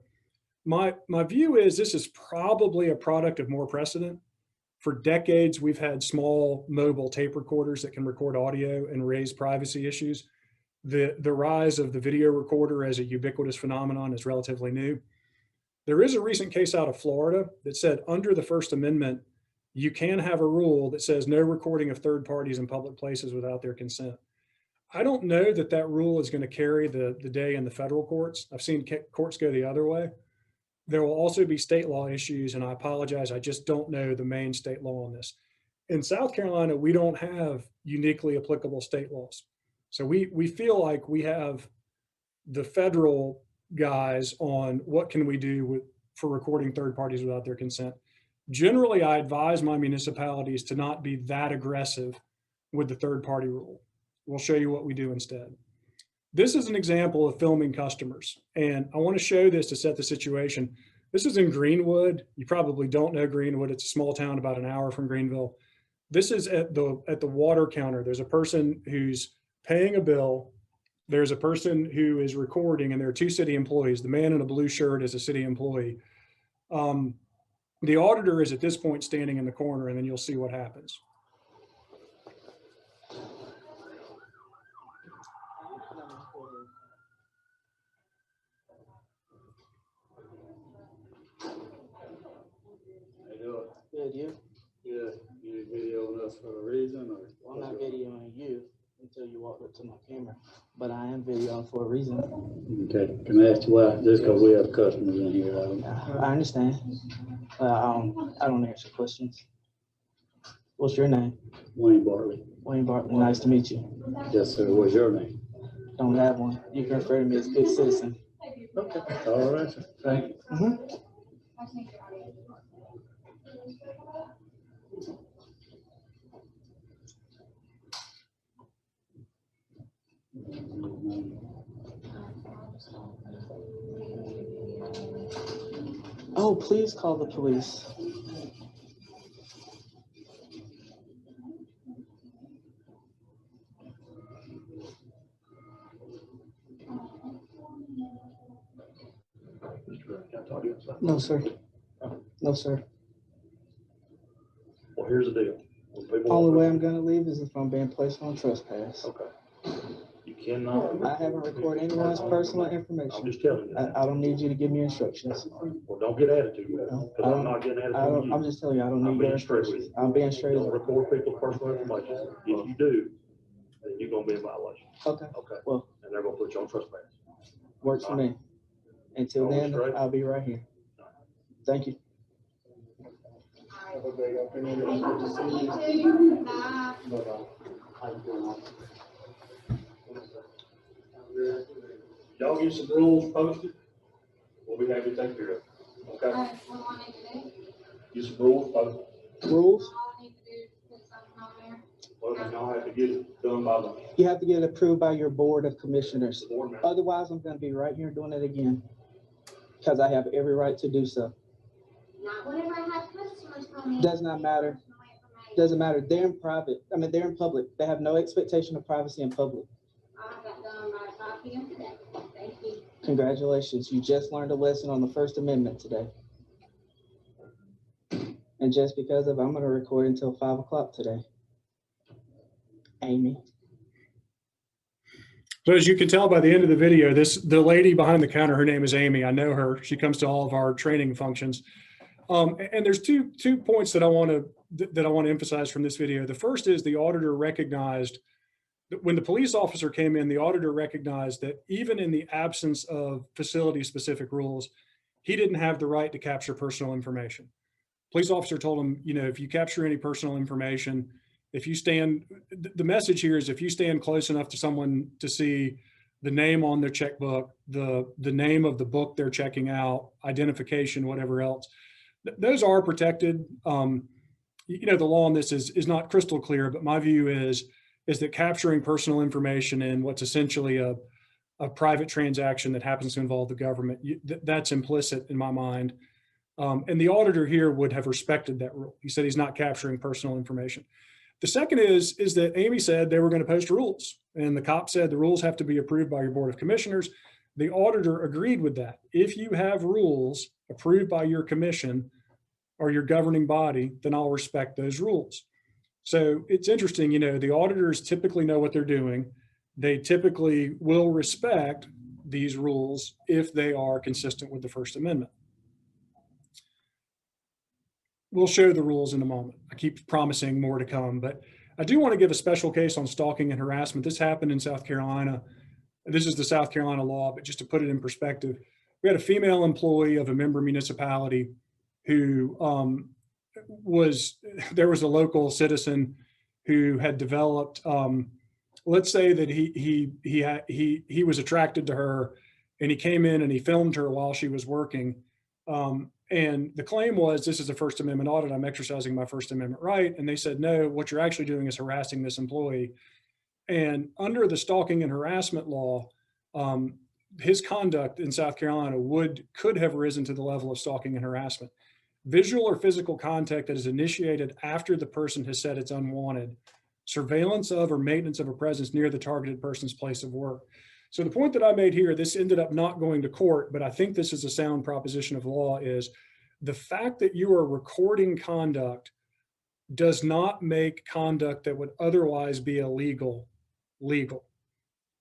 My view is this is probably a product of more precedent. For decades, we've had small mobile tape recorders that can record audio and raise privacy issues. The rise of the video recorder as a ubiquitous phenomenon is relatively new. There is a recent case out of Florida that said under the First Amendment, you can have a rule that says no recording of third parties in public places without their consent. I don't know that that rule is going to carry the day in the federal courts. I've seen courts go the other way. There will also be state law issues, and I apologize, I just don't know the main state law on this. In South Carolina, we don't have uniquely applicable state laws. So we feel like we have the federal guys on what can we do for recording third parties without their consent. Generally, I advise my municipalities to not be that aggressive with the third party rule. We'll show you what we do instead. This is an example of filming customers. And I want to show this to set the situation. This is in Greenwood. You probably don't know Greenwood. It's a small town about an hour from Greenville. This is at the water counter. There's a person who's paying a bill. There's a person who is recording, and there are two city employees. The man in a blue shirt is a city employee. The auditor is at this point standing in the corner, and then you'll see what happens. Good, you? Yeah, you videoing us for a reason, or? Well, I'm not videoing you until you walk up to my camera, but I am videoing for a reason. Okay, can I ask you why? Just because we have customers in here, I understand. I don't answer questions. What's your name? Wayne Bartley. Wayne Bartley, nice to meet you. Yes, sir, what's your name? Don't have one. You can refer to me as good citizen. Okay, all right, sir. Thank you. Mm-hmm. Oh, please call the police. No, sir. No, sir. Well, here's the deal. Only way I'm gonna leave is if I'm being placed on trespass. Okay. You cannot. I haven't recorded anyone's personal I'm information. just telling you. I don't need you to give me instructions. Well, don't get attitude with it, because I'm not getting attitude with you. I'm just telling you, I don't I'm need your being straight with instructions. you. I'm being straight. Don't record people's personal information. If you do, then you're gonna be in violation. Okay, Okay. well, And they're gonna put you on trespass. works for me. Until then, I'll be right here. Thank you. Have a great afternoon. Good to see You too. Bye. Y'all get some rules posted, we'll be happy to take care of it, okay? What do I need to do? Get some rules posted, Rules? All I need to do is put something on there. well, then y'all have to get it done by the You have to get it approved by your board of commissioners. board member. Otherwise, I'm gonna be right here doing it again. Because I have every right to do so. Not whenever I have customers come in. Does not matter. Personal information. Doesn't matter. They're in private. I mean, they're in public. They have no expectation of privacy in public. I have that done by 5 p.m. today. Thank you. Congratulations. You just learned a lesson on the First Amendment today. And just because of, I'm going to record until 5 o'clock today. Amy. So as you can tell by the end of the video, the lady behind the counter, her name is Amy. I know her. She comes to all of our training functions. And there's two points that I want to emphasize from this video. The first is the auditor recognized that when the police officer came in, the auditor recognized that even in the absence of facility-specific rules, he didn't have the right to capture personal information. Police officer told him, you know, if you capture any personal information, if you stand, the message here is if you stand close enough to someone to see the name on their checkbook, the name of the book they're checking out, identification, whatever else, those are protected. You know, the law on this is not crystal clear, but my view is that capturing personal information in what's essentially a private transaction that happens to involve the government, that's implicit in my mind. And the auditor here would have respected that rule. He said he's not capturing personal information. The second is that Amy said they were going to post rules, and the cop said the rules have to be approved by your board of commissioners. The auditor agreed with that. If you have rules approved by your commission or your governing body, then I'll respect those rules. So it's interesting, you know, the auditors typically know what they're doing. They typically will respect these rules if they are consistent with the First Amendment. We'll show the rules in a moment. I keep promising more to come, but I do want to give a special case on stalking and harassment. This happened in South Carolina. This is the South Carolina law, but just to put it in perspective, we had a female employee of a member municipality who there was a local citizen who had developed, let's say that he was attracted to her, and he came in and he filmed her while she was working. And the claim was, this is a First Amendment audit, I'm exercising my First Amendment right. And they said, no, what you're actually doing is harassing this employee. And under the stalking and harassment law, his conduct in South Carolina could have risen to the level of stalking and harassment. Visual or physical contact that is initiated after the person has said it's unwanted, surveillance of or maintenance of a presence near the targeted person's place of work. So the point that I made here, this ended up not going to court, but I think this is a sound proposition of law, is the fact that you are recording conduct does not make conduct that would otherwise be illegal, legal.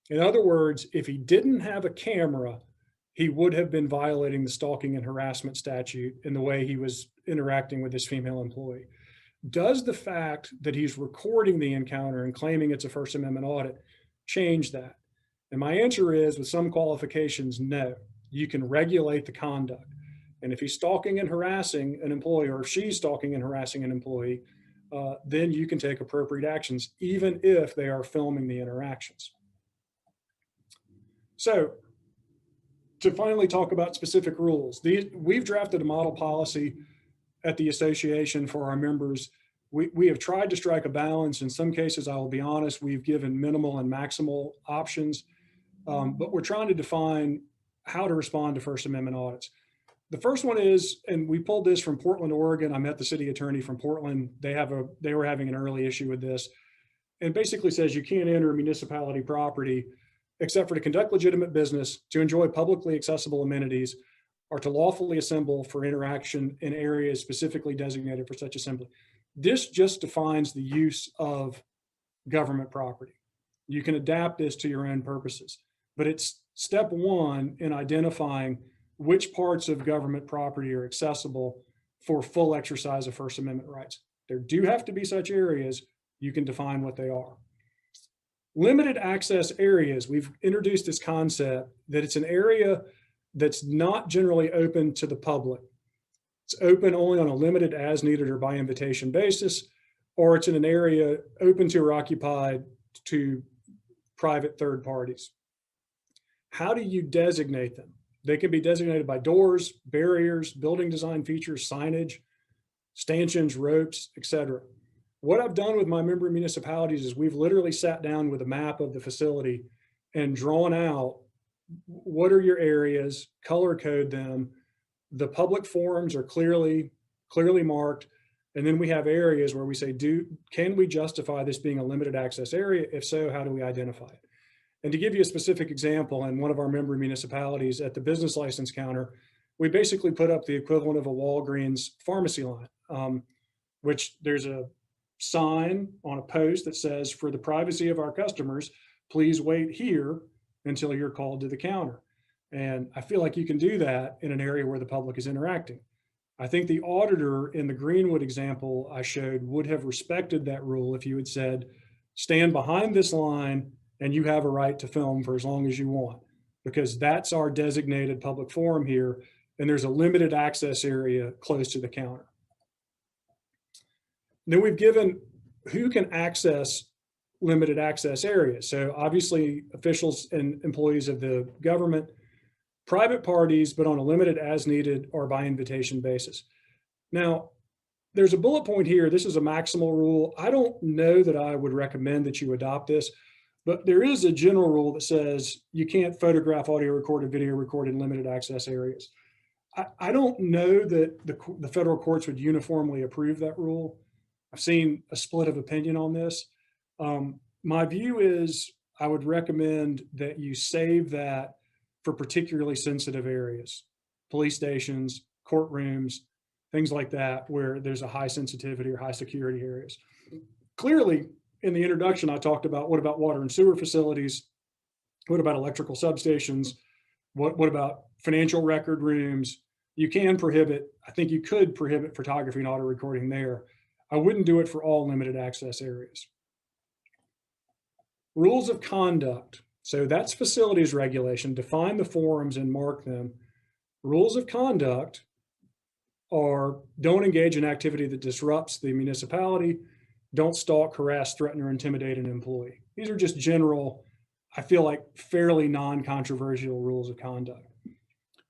In other words, if he didn't have a camera, he would have been violating the stalking and harassment statute in the way he was interacting with this female employee. Does the fact that he's recording the encounter and claiming it's a First Amendment audit change that? And my answer is, with some qualifications, no. You can regulate the conduct. And if he's stalking and harassing an employee, or if she's stalking and harassing an employee, then you can take appropriate actions, even if they are filming the interactions. So to finally talk about specific rules, we've drafted a model policy at the association for our members. We have tried to strike a balance. In some cases, I will be honest, we've given minimal and maximal options, but we're trying to define how to respond to First Amendment audits. The first one is, and we pulled this from Portland, Oregon. I met the city attorney from Portland. They were having an early issue with this, and basically says you can't enter municipality property except for to conduct legitimate business, to enjoy publicly accessible amenities, or to lawfully assemble for interaction in areas specifically designated for such assembly. This just defines the use of government property. You can adapt this to your own purposes, but it's step one in identifying which parts of government property are accessible for full exercise of First Amendment rights. There do have to be such areas. You can define what they are. Limited access areas, we've introduced this concept that it's an area that's not generally open to the public. It's open only on a limited as needed or by invitation basis, or it's in an area open to or occupied to private third parties. How do you designate them? They can be designated by doors, barriers, building design features, signage, stanchions, ropes, etc. What I've done with my member municipalities is we've literally sat down with a map of the facility and drawn out what are your areas, color code them. The public forums are clearly marked. And then we have areas where we say, can we justify this being a limited access area? If so, how do we identify it? And to give you a specific example, in one of our member municipalities at the business license counter, we basically put up the equivalent of a Walgreens pharmacy line, which there's a sign on a post that says, for the privacy of our customers, please wait here until you're called to the counter. And I feel like you can do that in an area where the public is interacting. I think the auditor in the Greenwood example I showed would have respected that rule if you had said, stand behind this line and you have a right to film for as long as you want, because that's our designated public forum here. And there's a limited access area close to the counter. Then we've given who can access limited access areas. So obviously officials and employees of the government, private parties, but on a limited as needed or by invitation basis. Now, there's a bullet point here. This is a maximal rule. I don't know that I would recommend that you adopt this, but there is a general rule that says you can't photograph, audio record, and video record in limited access areas. I don't know that the federal courts would uniformly approve that rule. I've seen a split of opinion on this. My view is I would recommend that you save that for particularly sensitive areas, police stations, courtrooms, things like that, where there's a high sensitivity or high security areas. Clearly, in the introduction, I talked about what about water and sewer facilities? What about electrical substations? What about financial record rooms? You can prohibit, I think you could prohibit photography and audio recording there. I wouldn't do it for all limited access areas. Rules of conduct. So that's facilities regulation. Define the forums and mark them. Rules of conduct are don't engage in activity that disrupts the municipality. Don't stalk, harass, threaten, or intimidate an employee. These are just general, I feel like fairly non-controversial rules of conduct.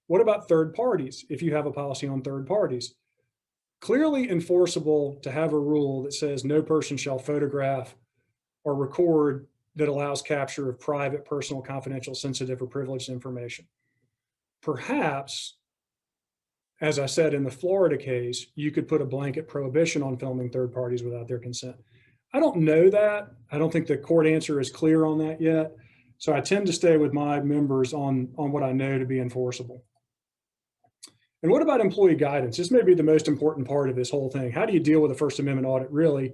What about third parties? If you have a policy on third parties, clearly enforceable to have a rule that says no person shall photograph or record that allows capture of private, personal, confidential, sensitive, or privileged information. Perhaps, as I said, in the Florida case, you could put a blanket prohibition on filming third parties without their consent. I don't know that. I don't think the court answer is clear on that yet. So I tend to stay with my members on what I know to be enforceable. And what about employee guidance? This may be the most important part of this whole thing. How do you deal with a First Amendment audit? Really,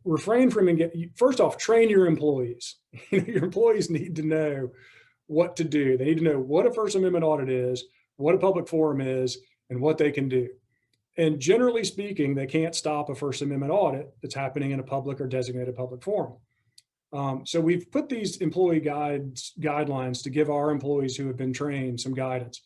refrain from, first off, train your employees. Your employees need to know what to do. They need to know what a First Amendment audit is, what a public forum is, and what they can do. And generally speaking, they can't stop a First Amendment audit that's happening in a public or designated public forum. So we've put these employee guidelines to give our employees who have been trained some guidance.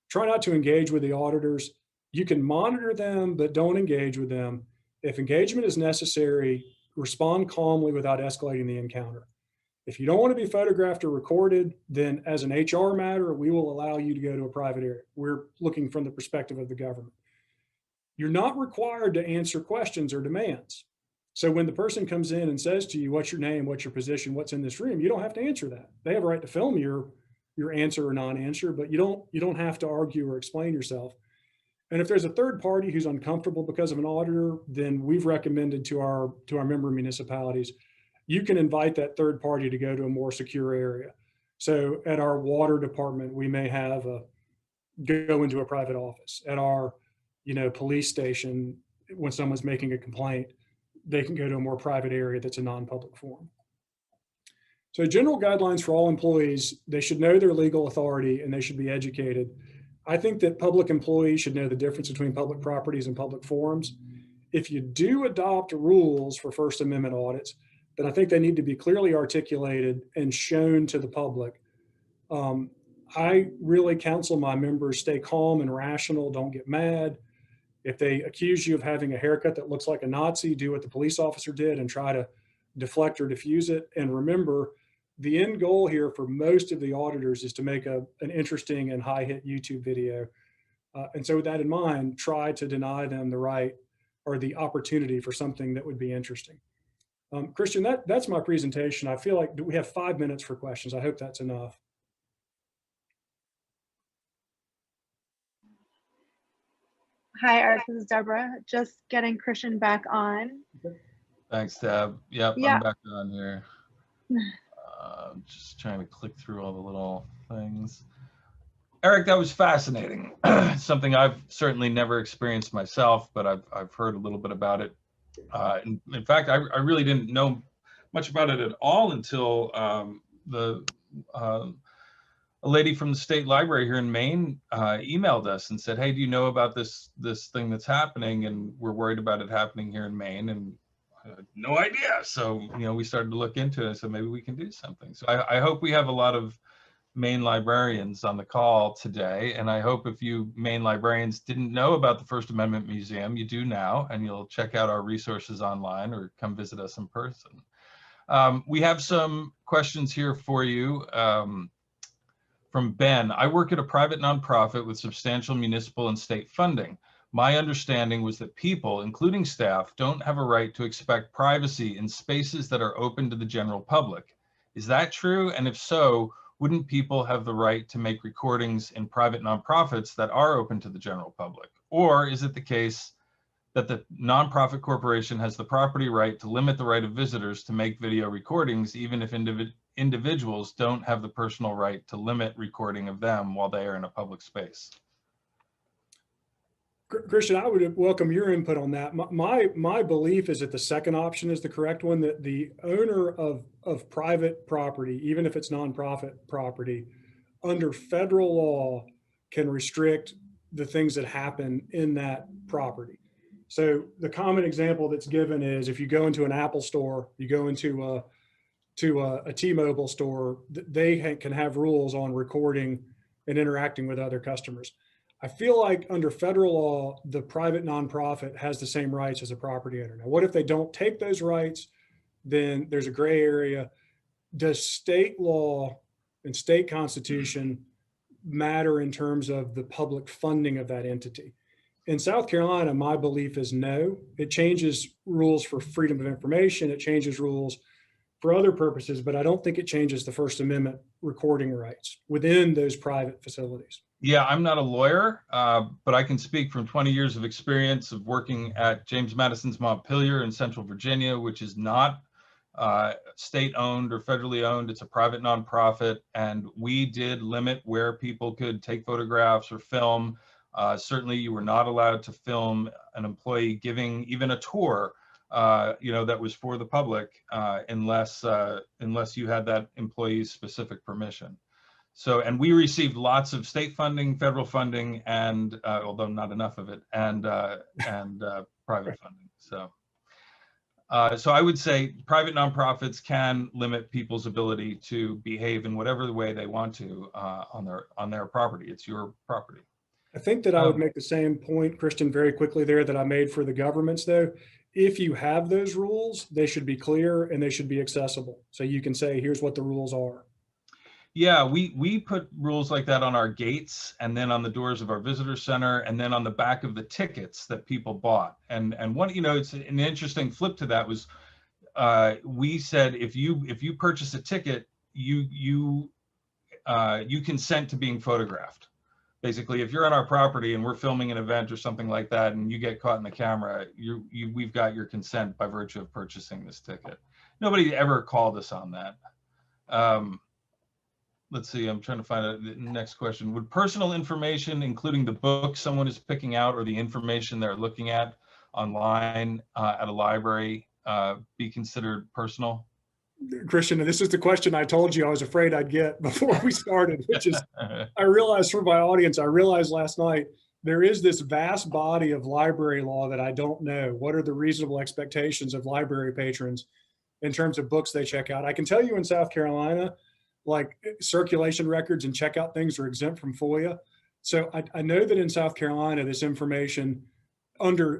Try not to engage with the auditors. You can monitor them, but don't engage with them. If engagement is necessary, respond calmly without escalating the encounter. If you don't want to be photographed or recorded, then as an HR matter, we will allow you to go to a private area. We're looking from the perspective of the government. You're not required to answer questions or demands. So when the person comes in and says to you, what's your name, what's your position, what's in this room, you don't have to answer that. They have a right to film your answer or non-answer, but you don't have to argue or explain yourself. And if there's a third party who's uncomfortable because of an auditor, then we've recommended to our member municipalities, you can invite that third party to go to a more secure area. So at our water department, we may have go into a private office. At our police station, when someone's making a complaint, they can go to a more private area that's a non-public forum. So general guidelines for all employees, they should know their legal authority and they should be educated. I think that public employees should know the difference between public properties and public forums. If you do adopt rules for First Amendment audits, then I think they need to be clearly articulated and shown to the public. I really counsel my members, stay calm and rational, don't get mad. If they accuse you of having a haircut that looks like a Nazi, do what the police officer did and try to deflect or diffuse it. And remember, the end goal here for most of the auditors is to make an interesting and high hit YouTube video. And so with that in mind, try to deny them the right or the opportunity for something that would be interesting. Christian, that's my presentation. I feel like we have 5 minutes for questions. I hope that's enough. Hi, Eric, this is Deborah. Just getting Christian back on. Thanks, Deb. Yep, Yeah. I'm back on here. Just trying to click through all the little things. Eric, that was fascinating. Something I've certainly never experienced myself, but I've heard a little bit about it. In fact, I really didn't know much about it at all until a lady from the state library here in Maine emailed us and said, hey, do you know about this thing that's happening? And we're worried about it happening here in Maine. And I had no idea. So, we started to look into it. So maybe we can do something. So I hope we have a lot of Maine librarians on the call today. And I hope if you Maine librarians didn't know about the First Amendment Museum, you do now, and you'll check out our resources online or come visit us in person. We have some questions here for you. From Ben, I work at a private nonprofit with substantial municipal and state funding. My understanding was that people, including staff, don't have a right to expect privacy in spaces that are open to the general public. Is that true? And if so, wouldn't people have the right to make recordings in private nonprofits that are open to the general public? Or is it the case that the nonprofit corporation has the property right to limit the right of visitors to make video recordings, even if individuals don't have the personal right to limit recording of them while they are in a public space? Christian, I would welcome your input on that. My belief is that the second option is the correct one, that the owner of private property, even if it's nonprofit property, under federal law can restrict the things that happen in that property. So the common example that's given is if you go into an Apple store, you go into a T-Mobile store, they can have rules on recording and interacting with other customers. I feel like under federal law, the private nonprofit has the same rights as a property owner. Now, what if they don't take those rights? Then there's a gray area. Does state law and state constitution matter in terms of the public funding of that entity? In South Carolina, my belief is no. It changes rules for freedom of information. It changes rules for other purposes, but I don't think it changes the First Amendment recording rights within those private facilities. Yeah, I'm not a lawyer, but I can speak from 20 years of experience of working at James Madison's Montpelier in Central Virginia, which is not state-owned or federally owned. It's a private nonprofit, and we did limit where people could take photographs or film. Certainly, you were not allowed to film an employee giving even a tour, that was for the public, unless you had that employee's specific permission. So, and we received lots of state funding, federal funding, and although not enough of it, and private funding. So, so I would say private nonprofits can limit people's ability to behave in whatever the way they want to on their property. It's your property. I think that I would make the same point, Christian, very quickly there that I made for the governments, though. If you have those rules, they should be clear and they should be accessible. So you can say, here's what the rules are. Yeah, we put rules like that on our gates, and then on the doors of our visitor center, and then on the back of the tickets that people bought. And one, it's an interesting flip to that was, we said if you purchase a ticket, you consent to being photographed. Basically, if you're on our property and we're filming an event or something like that, and you get caught in the camera, we've got your consent by virtue of purchasing this ticket. Nobody ever called us on that. Let's see, I'm trying to find out the next question. Would personal information, including the book someone is picking out or the information they're looking at online at a library, be considered personal? Christian, and this is the question I told you I was afraid I'd get before we started, which is, I realized for my audience, I realized last night, there is this vast body of library law that I don't know. What are the reasonable expectations of library patrons in terms of books they check out? I can tell you in South Carolina, like circulation records and checkout things are exempt from FOIA. So I know that in South Carolina, this information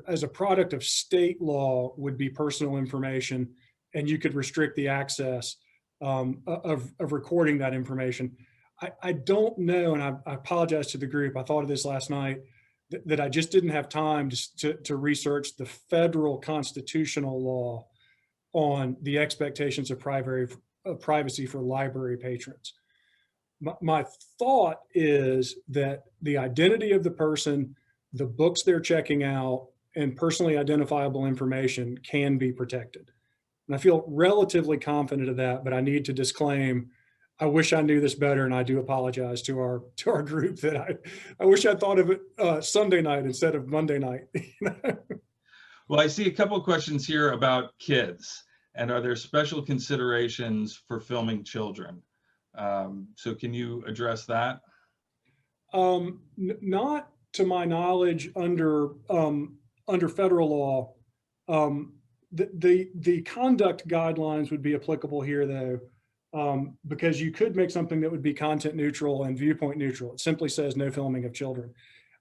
as a product of state law would be personal information, and you could restrict the access of recording that information. I don't know, and I apologize to the group. I thought of this last night, that I just didn't have time to research the federal constitutional law on the expectations of privacy for library patrons. My thought is that the identity of the person, the books they're checking out, and personally identifiable information can be protected. And I feel relatively confident of that, but I need to disclaim, I wish I knew this better, and I do apologize to our group that I wish I thought of it Sunday night instead of Monday night. Well, I see a couple of questions here about kids. And are there special considerations for filming children? So can you address that? Not to my knowledge under federal law. The conduct guidelines would be applicable here, though, because you could make something that would be content neutral and viewpoint neutral. It simply says no filming of children.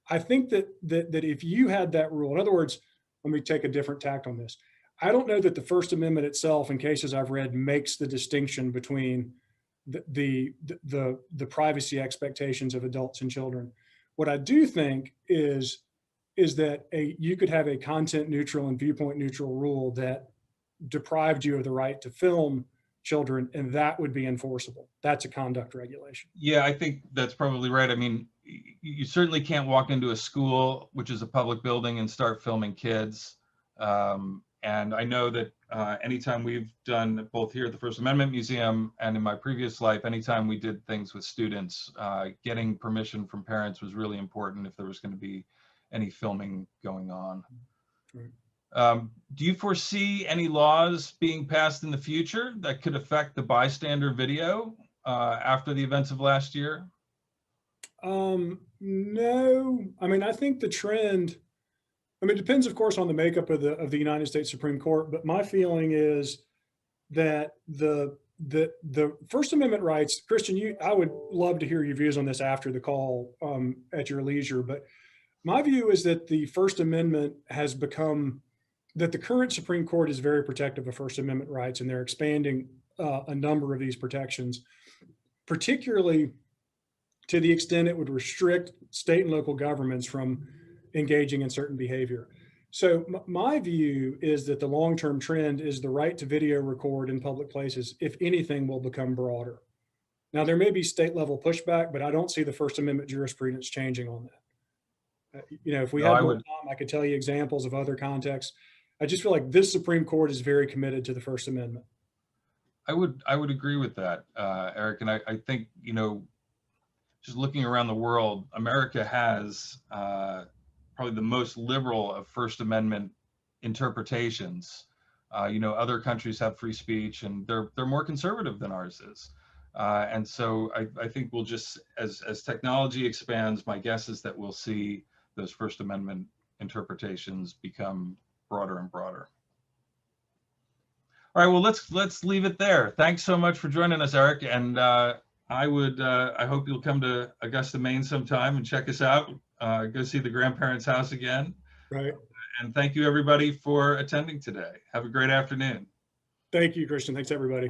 I think that if you had that rule, in other words, let me take a different tact on this. I don't know that the First Amendment itself, in cases I've read, makes the distinction between the privacy expectations of adults and children. What I do think is that you could have a content neutral and viewpoint neutral rule that deprived you of the right to film children, and that would be enforceable. That's a conduct regulation. Yeah, I think that's probably right. I mean, you certainly can't walk into a school, which is a public building, and start filming kids. And I know that anytime we've done, both here at the First Amendment Museum and in my previous life, anytime we did things with students, getting permission from parents was really important if there was going to be any filming going on. Right. Do you foresee any laws being passed in the future that could affect the bystander video after the events of last year? No, I mean, I think the trend, it depends, of course, on the makeup of the United States Supreme Court, but my feeling is that the First Amendment rights, Christian, I would love to hear your views on this after the call at your leisure, but my view is that the First Amendment has become, that the current Supreme Court is very protective of First Amendment rights, and they're expanding a number of these protections, particularly to the extent it would restrict state and local governments from engaging in certain behavior. So my view is that the long-term trend is the right to video record in public places, if anything, will become broader. Now, there may be state level pushback, but I don't see the First Amendment jurisprudence changing on that. You know, if we No, had more time, I could tell you examples of other contexts. I just feel like this Supreme Court is very committed to the First Amendment. I would agree with that, Eric. And I think, you know, just looking around the world, America has probably the most liberal of First Amendment interpretations. You know, other countries have free speech, and they're more conservative than ours is. And so I think we'll just, as technology expands, my guess is that we'll see those First Amendment interpretations become broader and broader. All right, well, let's leave it there. Thanks so much for joining us, Eric. And I hope you'll come to Augusta, Maine sometime and check us out. Go see the grandparents' house again. Right. And thank you, everybody, for attending today. Have a great afternoon. Thank you, Christian. Thanks, everybody.